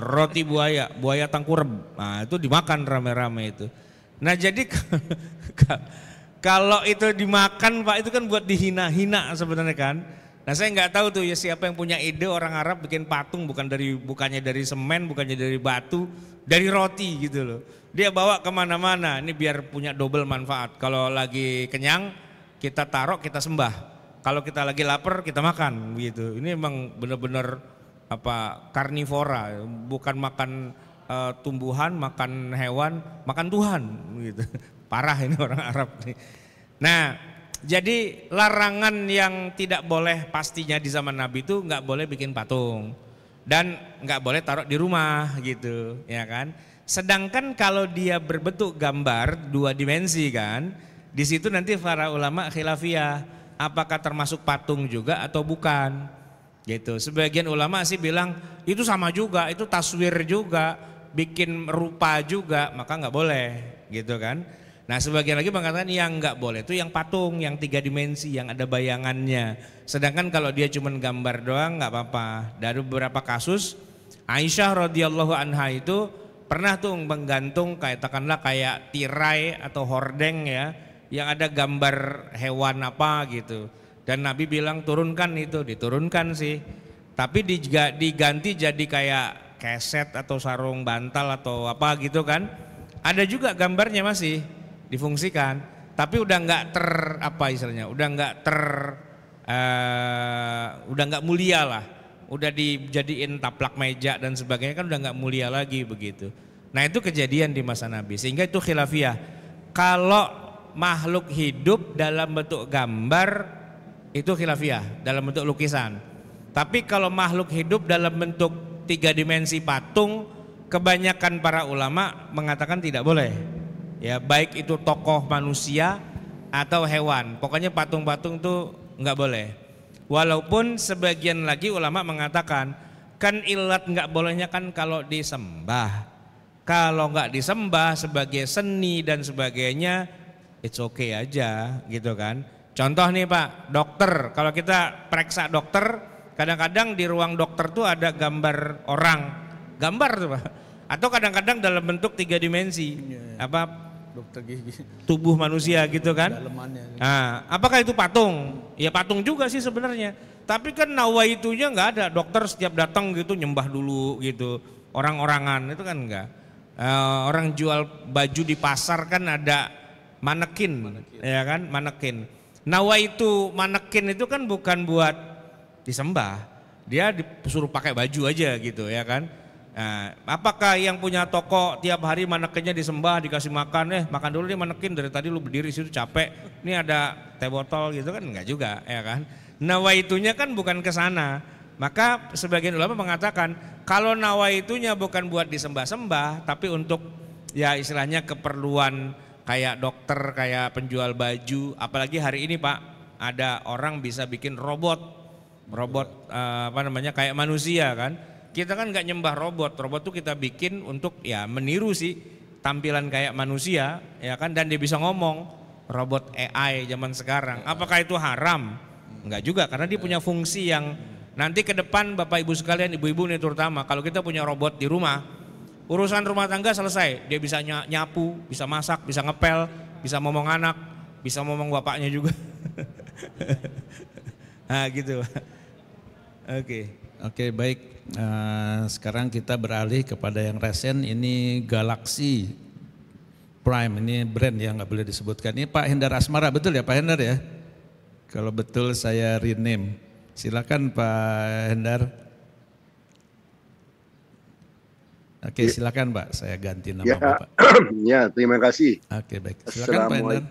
roti buaya, buaya tangkurep. Nah itu dimakan rame-rame itu. Nah jadi kalau itu dimakan, Pak, itu kan buat dihina-hina sebenarnya kan. Nah saya nggak tahu tuh ya siapa yang punya ide orang Arab bikin patung bukannya dari semen, bukannya dari batu, dari roti gitu loh. Dia bawa kemana-mana, ini biar punya double manfaat. Kalau lagi kenyang kita taruh, kita sembah. Kalau kita lagi lapar kita makan gitu. Ini emang bener-bener karnivora, bukan makan tumbuhan, makan hewan, makan Tuhan gitu. Parah ini orang Arab nih. Nah, jadi larangan yang tidak boleh pastinya di zaman Nabi itu nggak boleh bikin patung dan nggak boleh taruh di rumah gitu, ya kan. Sedangkan kalau dia berbentuk gambar 2 dimensi kan, di situ nanti para ulama khilafiyah apakah termasuk patung juga atau bukan, gitu. Sebagian ulama sih bilang itu sama juga, itu taswir juga, bikin rupa juga, maka nggak boleh, gitu kan. Nah sebagian lagi mengatakan yang nggak boleh itu yang patung, yang 3 dimensi, yang ada bayangannya. Sedangkan kalau dia cuma gambar doang nggak apa-apa. Dari beberapa kasus Aisyah radhiyallahu anha itu pernah tuh menggantung katakanlah kayak tirai atau hordeng ya, yang ada gambar hewan apa gitu. Dan Nabi bilang turunkan itu, diturunkan sih. Tapi diganti jadi kayak keset atau sarung bantal atau apa gitu kan. Ada juga gambarnya masih difungsikan, tapi udah nggak udah nggak mulia lah, udah dijadiin taplak meja dan sebagainya kan udah nggak mulia lagi begitu. Nah itu kejadian di masa Nabi, sehingga itu khilafiyah. Kalau makhluk hidup dalam bentuk gambar itu khilafiyah, dalam bentuk lukisan. Tapi kalau makhluk hidup dalam bentuk 3 dimensi patung, kebanyakan para ulama mengatakan tidak boleh. Ya baik itu tokoh manusia atau hewan, pokoknya patung-patung tuh nggak boleh. Walaupun sebagian lagi ulama mengatakan kan ilat nggak bolehnya kan kalau disembah. Kalau nggak disembah sebagai seni dan sebagainya, it's okay aja gitu kan. Contoh nih Pak, dokter, kalau kita periksa dokter, kadang-kadang di ruang dokter tuh ada gambar orang, gambar tuh Pak. Atau kadang-kadang dalam bentuk 3 dimensi, dokter gigi, tubuh manusia gitu kan. Nah, apakah itu patung? Ya patung juga sih sebenarnya. Tapi kan nawaitunya nggak ada. Dokter setiap datang gitu nyembah dulu gitu. Orang-orangan itu kan enggak. Orang jual baju di pasar kan ada manekin, ya kan, manekin. Nawaitu manekin itu kan bukan buat disembah, dia disuruh pakai baju aja gitu, ya kan. Nah, apakah yang punya toko tiap hari manekinnya disembah, dikasih makan, makan dulu nih manekin, dari tadi lu berdiri situ capek, ini ada teh botol gitu kan, enggak juga, ya kan. Nawaitunya kan bukan ke sana. Maka sebagian ulama mengatakan kalau nawaitunya bukan buat disembah-sembah, tapi untuk ya istilahnya keperluan kayak dokter, kayak penjual baju. Apalagi hari ini Pak, ada orang bisa bikin robot kayak manusia kan. Kita kan nggak nyembah robot tuh kita bikin untuk ya meniru sih tampilan kayak manusia, ya kan, dan dia bisa ngomong. Robot AI zaman sekarang, apakah itu haram? Enggak juga, karena dia punya fungsi yang nanti ke depan Bapak Ibu sekalian, ibu-ibu nih terutama, kalau kita punya robot di rumah, urusan rumah tangga selesai. Dia bisa nyapu, bisa masak, bisa ngepel, bisa ngomong anak, bisa ngomong bapaknya juga. Nah gitu. Oke, baik. Sekarang kita beralih kepada yang resen, ini Galaxy Prime, ini brand yang nggak boleh disebutkan. Ini Pak Hendar Asmara, betul ya Pak Hendar ya? Kalau betul saya rename. Silakan Pak Hendar. Oke, silakan Pak, saya ganti nama Bapak. Ya, terima kasih. Oke, baik. Silakan Pak Hendar.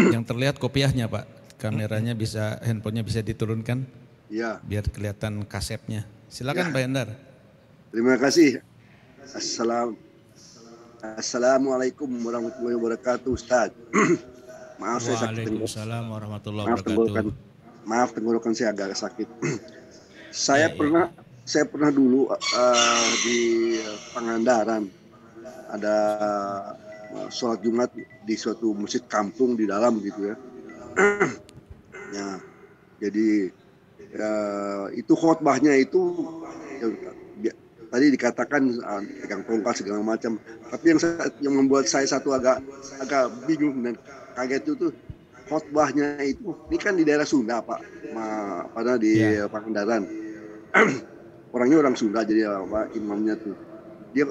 Yang terlihat kopiahnya Pak, kameranya bisa, handphonenya bisa diturunkan. Ya. Biar kelihatan kasetnya. Silakan Pak Hendar. Terima kasih. Assalamualaikum warahmatullahi wabarakatuh, Ustaz. Maaf saya sakit. Waalaikumsalam warahmatullahi wabarakatuh. Maaf tenggorokan saya agak sakit. Saya pernah dulu di Pangandaran ada sholat Jumat di suatu masjid kampung di dalam gitu ya. Ya, jadi itu khotbahnya itu tadi dikatakan pegang tongkat segala macam, tapi yang membuat saya satu agak bingung dan kaget itu khotbahnya itu, ini kan di daerah Sunda Pak, pada di Pangandaran. Orangnya orang Sunda, jadi imamnya tuh dia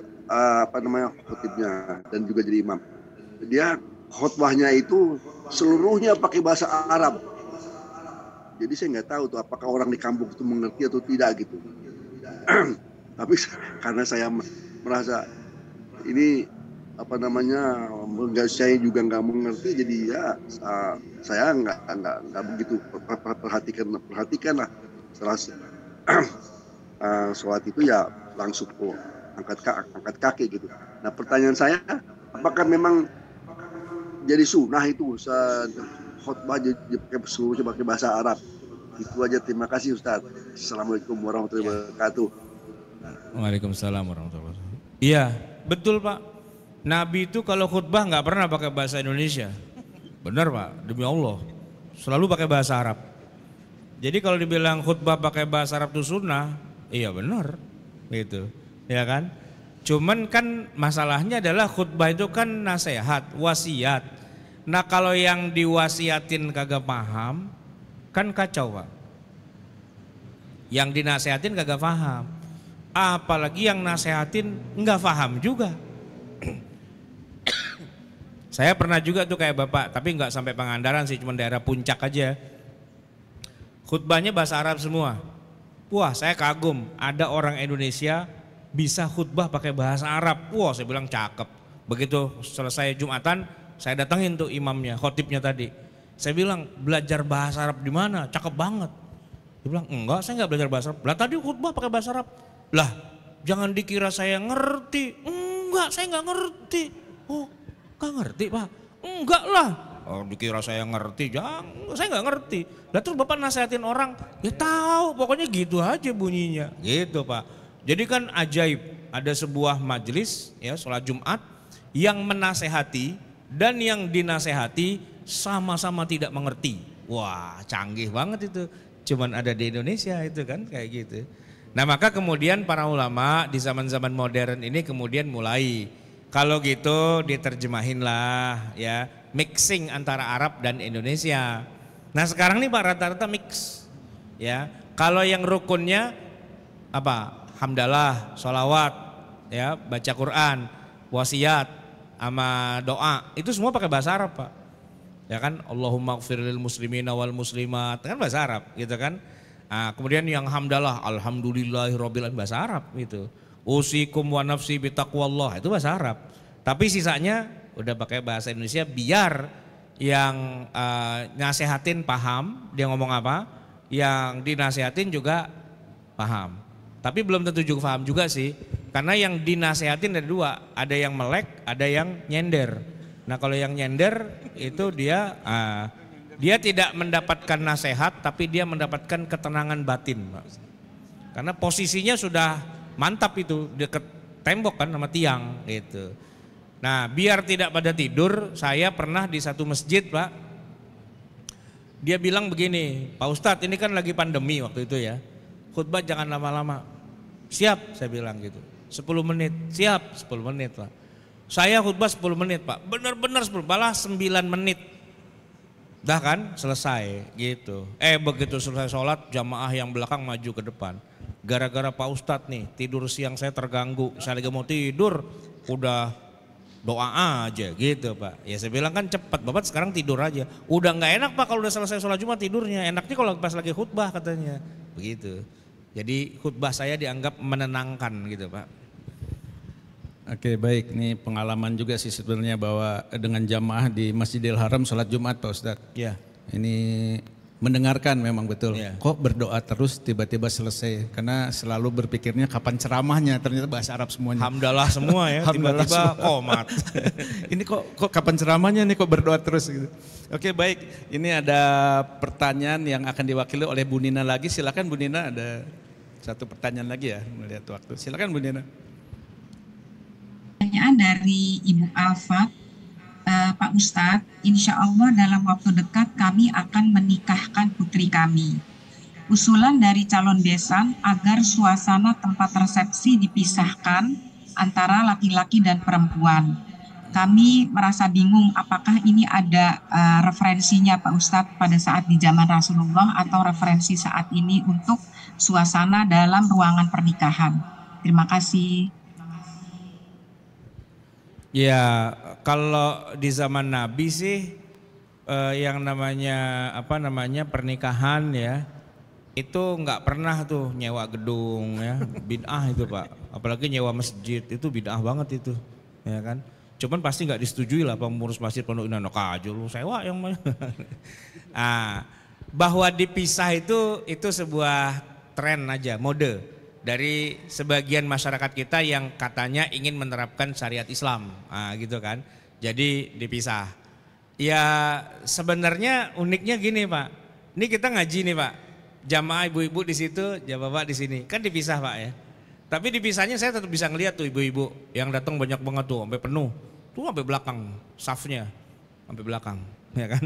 khotibnya dan juga jadi imam. Dia khotbahnya itu seluruhnya pakai bahasa Arab. Jadi saya nggak tahu tuh apakah orang di kampung itu mengerti atau tidak gitu. Tapi karena saya merasa ini saya juga nggak mengerti, jadi ya saya nggak begitu perhatikan lah. Setelah sholat itu ya langsung angkat kaki gitu. Nah pertanyaan saya, apakah memang jadi sunnah itu khotbah pakai bahasa Arab? Itu aja, terima kasih Ustaz. Assalamualaikum warahmatullahi wabarakatuh. Waalaikumsalam warahmatullahi wabarakatuh. Iya, betul Pak. Nabi itu kalau khutbah nggak pernah pakai bahasa Indonesia. Benar Pak, demi Allah. Selalu pakai bahasa Arab. Jadi kalau dibilang khutbah pakai bahasa Arab itu sunnah, iya benar. Gitu, ya kan? Cuman kan masalahnya adalah khutbah itu kan nasihat, wasiat. Nah kalau yang diwasiatin kagak paham, kan kacau Pak. Yang dinasehatin kagak paham. Apalagi yang nasehatin nggak paham juga. Saya pernah juga tuh kayak Bapak, tapi nggak sampai Pangandaran sih, cuma daerah puncak aja. Khutbahnya bahasa Arab semua. Wah saya kagum, ada orang Indonesia bisa khutbah pakai bahasa Arab. Wah saya bilang cakep. Begitu selesai Jumatan, saya datengin tuh imamnya, khotibnya tadi. Saya bilang belajar bahasa Arab di mana? Cakep banget. Dia bilang enggak, saya enggak belajar bahasa Arab. Lah tadi khutbah pakai bahasa Arab. Lah jangan dikira saya ngerti. Enggak, saya enggak ngerti. Oh enggak ngerti Pak? Enggak lah. Oh dikira saya ngerti, jangan, saya enggak ngerti. Lah terus Bapak nasihatin orang, ya tahu pokoknya gitu aja bunyinya. Gitu Pak. Jadi kan ajaib, ada sebuah majelis ya sholat Jumat yang menasehati dan yang dinasehati sama-sama tidak mengerti. Wah canggih banget itu. Cuman ada di Indonesia itu kan kayak gitu. Nah maka kemudian para ulama di zaman-zaman modern ini kemudian mulai, kalau gitu diterjemahinlah ya, mixing antara Arab dan Indonesia. Nah sekarang nih Pak rata-rata mix ya. Kalau yang rukunnya apa? Hamdalah, sholawat, ya baca Quran, wasiat, sama doa, itu semua pakai bahasa Arab Pak. Ya kan, Allahumma gfirlil muslimina wal muslimat, kan bahasa Arab gitu kan. Kemudian yang hamdalah, alhamdulillahirabbil alamin, bahasa Arab gitu. Usikum wa nafsi bitaqwallah, itu bahasa Arab. Tapi sisanya udah pakai bahasa Indonesia biar yang nasehatin paham dia ngomong apa, yang dinasehatin juga paham. Tapi belum tentu juga paham juga sih, karena yang dinasehatin ada dua, ada yang melek, ada yang nyender. Nah kalau yang nyender itu dia tidak mendapatkan nasihat, tapi dia mendapatkan ketenangan batin, Pak. Karena posisinya sudah mantap itu, deket tembok kan sama tiang gitu. Nah biar tidak pada tidur, saya pernah di satu masjid, Pak. Dia bilang begini, Pak Ustadz ini kan lagi pandemi waktu itu ya, khutbah jangan lama-lama. Siap, saya bilang gitu, 10 menit, siap 10 menit Pak. Saya khutbah 10 menit Pak, benar-benar 10, malah 9 menit. Dah kan selesai gitu. Begitu selesai sholat, jamaah yang belakang maju ke depan. Gara-gara Pak Ustadz nih, tidur siang saya terganggu, saya lagi mau tidur, udah doa aja gitu Pak. Ya saya bilang kan cepat, Bapak sekarang tidur aja. Udah nggak enak Pak kalau udah selesai sholat Jumat tidurnya, enaknya kalau pas lagi khutbah katanya. Begitu. Jadi khutbah saya dianggap menenangkan gitu Pak. Oke baik, ini pengalaman juga sih sebenarnya bahwa dengan jamaah di Masjidil Haram sholat Jumat Pak Ustadz. Ya. Ini mendengarkan memang betul. Ya. Kok berdoa terus tiba-tiba selesai? Karena selalu berpikirnya kapan ceramahnya, ternyata bahasa Arab semuanya. Hamdalah semua ya, tiba-tiba komat. Ini kok kapan ceramahnya nih, kok berdoa terus gitu. Oke baik, ini ada pertanyaan yang akan diwakili oleh Bu Nina lagi. Silakan Bu Nina, ada satu pertanyaan lagi ya, melihat waktu. Silakan Bu Nina. Pertanyaan dari Ibu Alfa. Pak Ustadz, insya Allah dalam waktu dekat kami akan menikahkan putri kami. Usulan dari calon besan agar suasana tempat resepsi dipisahkan antara laki-laki dan perempuan. Kami merasa bingung apakah ini ada referensinya Pak Ustadz pada saat di zaman Rasulullah atau referensi saat ini untuk suasana dalam ruangan pernikahan. Terima kasih. Ya kalau di zaman Nabi sih yang namanya pernikahan ya itu nggak pernah tuh nyewa gedung ya, bid'ah itu Pak. Apalagi nyewa masjid itu bid'ah banget itu, ya kan. Cuman pasti nggak disetujui lah pengurus masjid Pondok Indah, aja lu sewa yang bahwa dipisah itu sebuah tren aja, mode dari sebagian masyarakat kita yang katanya ingin menerapkan syariat Islam, gitu kan. Jadi dipisah. Ya sebenarnya uniknya gini Pak. Ini kita ngaji nih Pak. Jamaah ibu-ibu di situ, jamaah bapak di sini. Kan dipisah Pak ya. Tapi dipisahnya saya tetap bisa ngeliat tuh ibu-ibu yang datang banyak banget tuh, sampai penuh. Tuh sampai belakang, safnya sampai belakang, ya kan.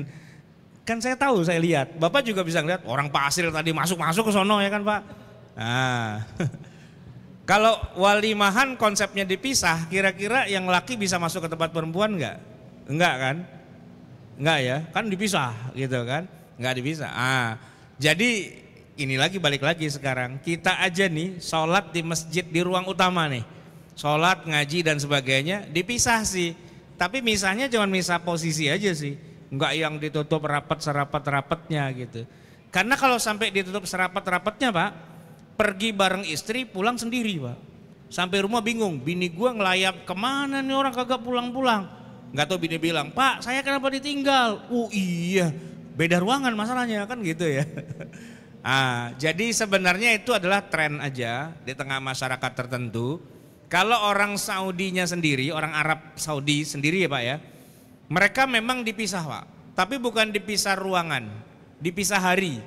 Kan saya tahu, saya lihat. Bapak juga bisa ngeliat orang pasir tadi masuk ke sono ya kan Pak. Nah, kalau walimahan konsepnya dipisah, kira-kira yang laki bisa masuk ke tempat perempuan enggak? Enggak kan? Enggak ya, kan dipisah gitu kan? Enggak dipisah. Jadi ini lagi balik lagi sekarang, kita aja nih sholat di masjid di ruang utama nih, sholat, ngaji dan sebagainya dipisah sih. Tapi misahnya cuma misah posisi aja sih, enggak yang ditutup rapat serapat-rapatnya gitu. Karena kalau sampai ditutup serapat-rapatnya Pak, pergi bareng istri, pulang sendiri Pak. Sampai rumah bingung, bini gua ngelayap kemana nih orang kagak pulang-pulang. Nggak tahu bini bilang, Pak saya kenapa ditinggal? Oh iya, beda ruangan masalahnya kan gitu ya. Jadi sebenarnya itu adalah tren aja di tengah masyarakat tertentu. Kalau orang Saudinya sendiri, orang Arab Saudi sendiri ya Pak ya, mereka memang dipisah Pak. Tapi bukan dipisah ruangan, dipisah hari.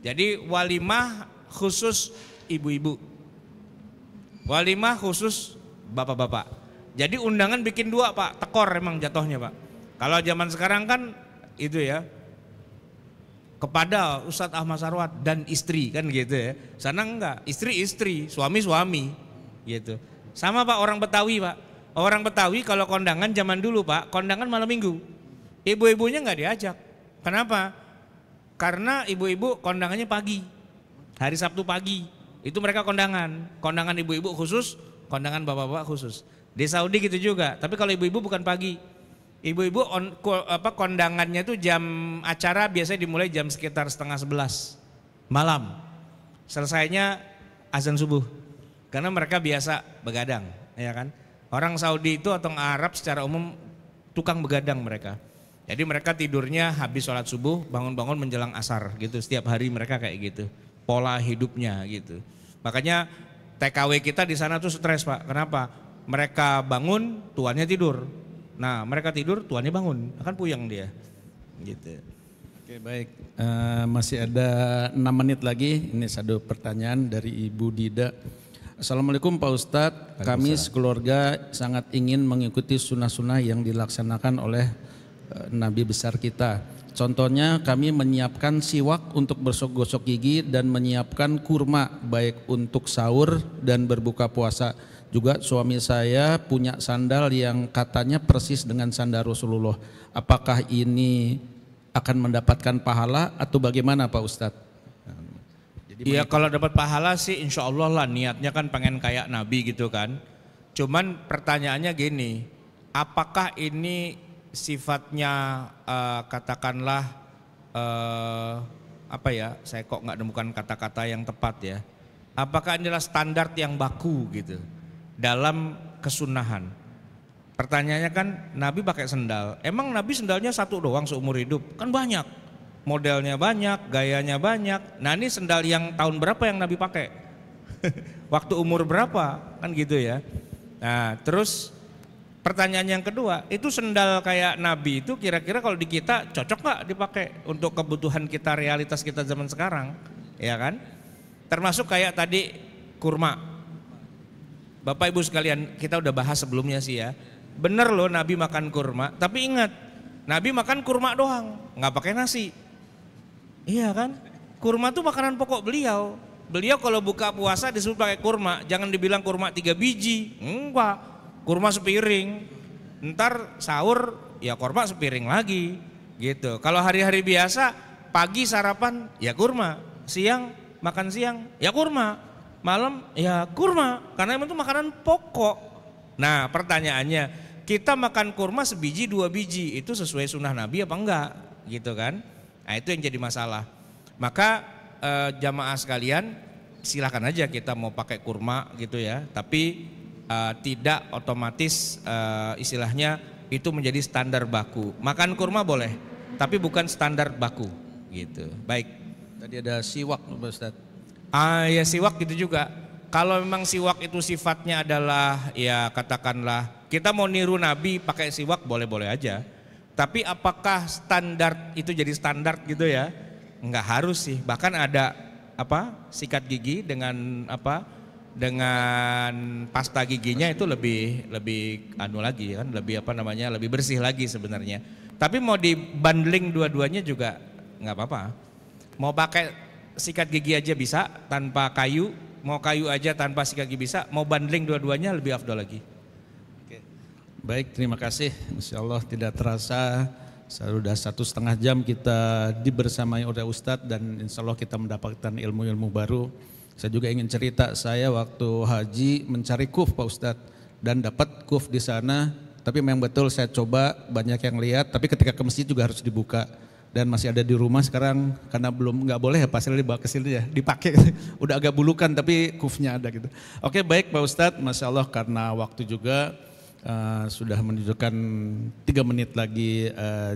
Jadi walimah khusus ibu-ibu, walimah khusus bapak-bapak. Jadi undangan bikin dua Pak, tekor emang jatuhnya Pak. Kalau zaman sekarang kan itu ya, kepada Ustadz Ahmad Sarwat dan istri kan gitu ya. Sana enggak, istri-istri, suami-suami gitu. Sama Pak orang Betawi Pak. Orang Betawi kalau kondangan zaman dulu Pak, kondangan malam minggu. Ibu-ibunya enggak diajak. Kenapa? Karena ibu-ibu kondangannya pagi. Hari Sabtu pagi, itu mereka kondangan ibu-ibu khusus, kondangan bapak-bapak khusus. Di Saudi gitu juga, tapi kalau ibu-ibu bukan pagi. Ibu-ibu kondangannya tuh jam acara biasanya dimulai jam sekitar 10:30 malam. Selesainya azan subuh. Karena mereka biasa begadang, ya kan? Orang Saudi itu atau Arab secara umum tukang begadang mereka. Jadi mereka tidurnya habis sholat subuh, bangun-bangun menjelang asar gitu. Setiap hari mereka kayak gitu. Pola hidupnya gitu. Makanya TKW kita di sana tuh stres, Pak. Kenapa? Mereka bangun, tuannya tidur. Nah, mereka tidur, tuannya bangun, akan puyeng dia. Gitu. Oke, baik. Masih ada 6 menit lagi. Ini satu pertanyaan dari Ibu Dida. Assalamualaikum Pak Ustadz. Kami sekeluarga sangat ingin mengikuti sunnah-sunnah yang dilaksanakan oleh Nabi besar kita. Contohnya kami menyiapkan siwak untuk gosok gigi dan menyiapkan kurma baik untuk sahur dan berbuka puasa. Juga suami saya punya sandal yang katanya persis dengan sandal Rasulullah. Apakah ini akan mendapatkan pahala atau bagaimana Pak Ustadz? Iya, kalau dapat pahala sih insya Allah lah, niatnya kan pengen kayak Nabi gitu kan. Cuman pertanyaannya gini, apakah ini sifatnya katakanlah apa ya, saya kok nggak nemukan kata-kata yang tepat ya. Apakah inilah standar yang baku gitu dalam kesunahan? Pertanyaannya kan Nabi pakai sendal. Emang Nabi sendalnya satu doang seumur hidup? Kan banyak. Modelnya banyak, gayanya banyak. Nah ini sendal yang tahun berapa yang Nabi pakai? Waktu umur berapa? Kan gitu ya. Nah terus pertanyaan yang kedua, itu sendal kayak Nabi itu kira-kira kalau di kita cocok gak dipakai untuk kebutuhan kita, realitas kita zaman sekarang? Ya kan? Termasuk kayak tadi kurma. Bapak Ibu sekalian, kita udah bahas sebelumnya sih ya. Bener loh Nabi makan kurma, tapi ingat Nabi makan kurma doang, nggak pakai nasi. Iya kan? Kurma tuh makanan pokok beliau. Beliau kalau buka puasa disebut pakai kurma, jangan dibilang kurma 3 biji, enggak. Kurma sepiring. Ntar sahur ya kurma sepiring lagi, gitu. Kalau hari-hari biasa pagi sarapan ya kurma, siang makan siang ya kurma, malam ya kurma, karena itu makanan pokok. Nah pertanyaannya, kita makan kurma sebiji 2 biji itu sesuai sunnah Nabi apa enggak gitu kan? Nah itu yang jadi masalah. Maka jamaah sekalian silakan aja kita mau pakai kurma gitu ya, tapi tidak otomatis istilahnya itu menjadi standar baku. Makan kurma boleh, tapi bukan standar baku gitu. Baik. Tadi ada siwak Pak Ustadz. Ya siwak gitu juga. Kalau memang siwak itu sifatnya adalah ya katakanlah kita mau niru Nabi pakai siwak boleh-boleh aja. Tapi apakah standar itu jadi standar gitu ya? Enggak harus sih. Bahkan ada sikat gigi dengan dengan pasta giginya itu lebih lagi kan, lebih bersih lagi sebenarnya. Tapi mau dibundling dua-duanya juga nggak apa-apa. Mau pakai sikat gigi aja bisa tanpa kayu, mau kayu aja tanpa sikat gigi bisa, mau bundling dua-duanya lebih afdol lagi. Oke. Baik, terima kasih. Insya Allah tidak terasa sudah 1,5 jam kita dibersamai oleh Ustadz dan insya Allah kita mendapatkan ilmu-ilmu baru. Saya juga ingin cerita, saya waktu haji mencari kuf Pak Ustadz dan dapat kuf di sana. Tapi memang betul saya coba banyak yang lihat, tapi ketika ke masjid juga harus dibuka. Dan masih ada di rumah sekarang karena belum nggak boleh ya pasal dibawa ke sini ya dipakai. Udah agak bulukan tapi kufnya ada gitu. Oke baik Pak Ustadz, Masya Allah karena waktu juga sudah menunjukkan 3 menit lagi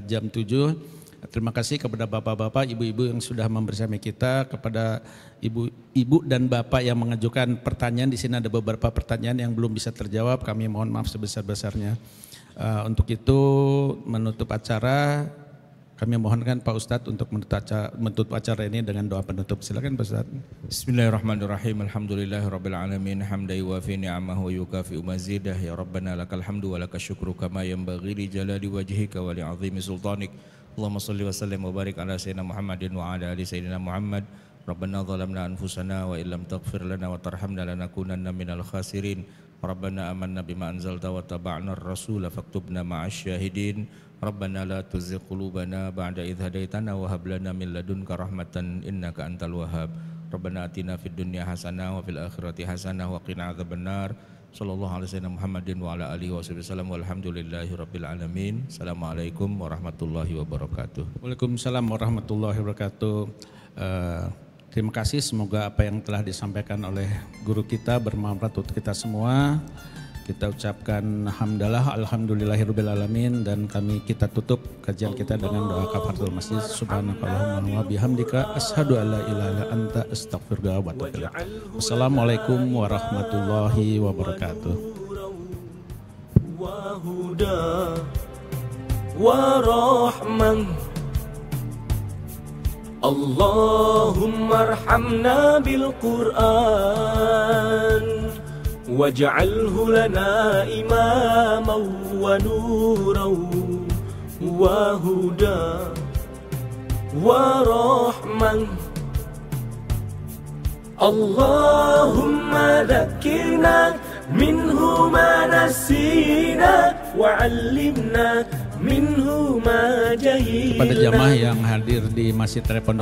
jam 7. Terima kasih kepada bapak-bapak, ibu-ibu yang sudah membersamai kita, kepada ibu dan bapak yang mengajukan pertanyaan. Di sini ada beberapa pertanyaan yang belum bisa terjawab, kami mohon maaf sebesar-besarnya. Untuk itu menutup acara, kami mohonkan Pak Ustadz untuk menutup acara ini dengan doa penutup. Silakan Pak Ustadz. Bismillahirrahmanirrahim. Alhamdulillahirabbil alamin. Hamdan yuwafi ni'amahu wa yukafi'u mazidah. Ya Rabbana lakal hamdu wa lakas syukru kama yanbaghi li jalali wajhika wa li'azimi sultanik. Allahumma salli wa sallim wa barik ala sayyidina Muhammadin wa ala ali sayyidina Muhammad. Rabbana zalamna anfusana wa illam taghfir lana wa tarhamna lanakunanna minal khasirin. Rabbana amanna bima anzalta wa taba'na ar-rasula faktubna ma'asy syahidin. Rabbana la tuzigh qulubana ba'da idh hadaitana wa hab lana min ladunka rahmatan innaka antal wahhab. Rabbana atina fid dunya hasanah wa fil akhirati hasanah wa qina adzabannar. Sallallahu alaihi wasallam Muhammadin wa ala alihi wasallam walhamdulillahirabbil alamin. Assalamualaikum warahmatullahi wabarakatuh. Waalaikumsalam warahmatullahi wabarakatuh. Terima kasih, semoga apa yang telah disampaikan oleh guru kita bermanfaat untuk kita semua. Kita ucapkan hamdalah, alhamdulillahirabbil alamin, dan kita tutup kajian kita dengan doa kafaratul masjid. Subhanakallahumma wa bihamdika asyhadu an la ilaha illa anta astaghfiruka wa atubu ilaik. Wassalamualaikum warahmatullahi wabarakatuh. Wa huda wa rahman Allahumma arhamna bil Qur'an waj'alhu lana imaman wa nuran wa huda wa rahman Allahumma dhakkirna minhu ma nasina wa 'allimna minhu ma jahilna. Kepada jamaah yang hadir di Masjid Raya Pondok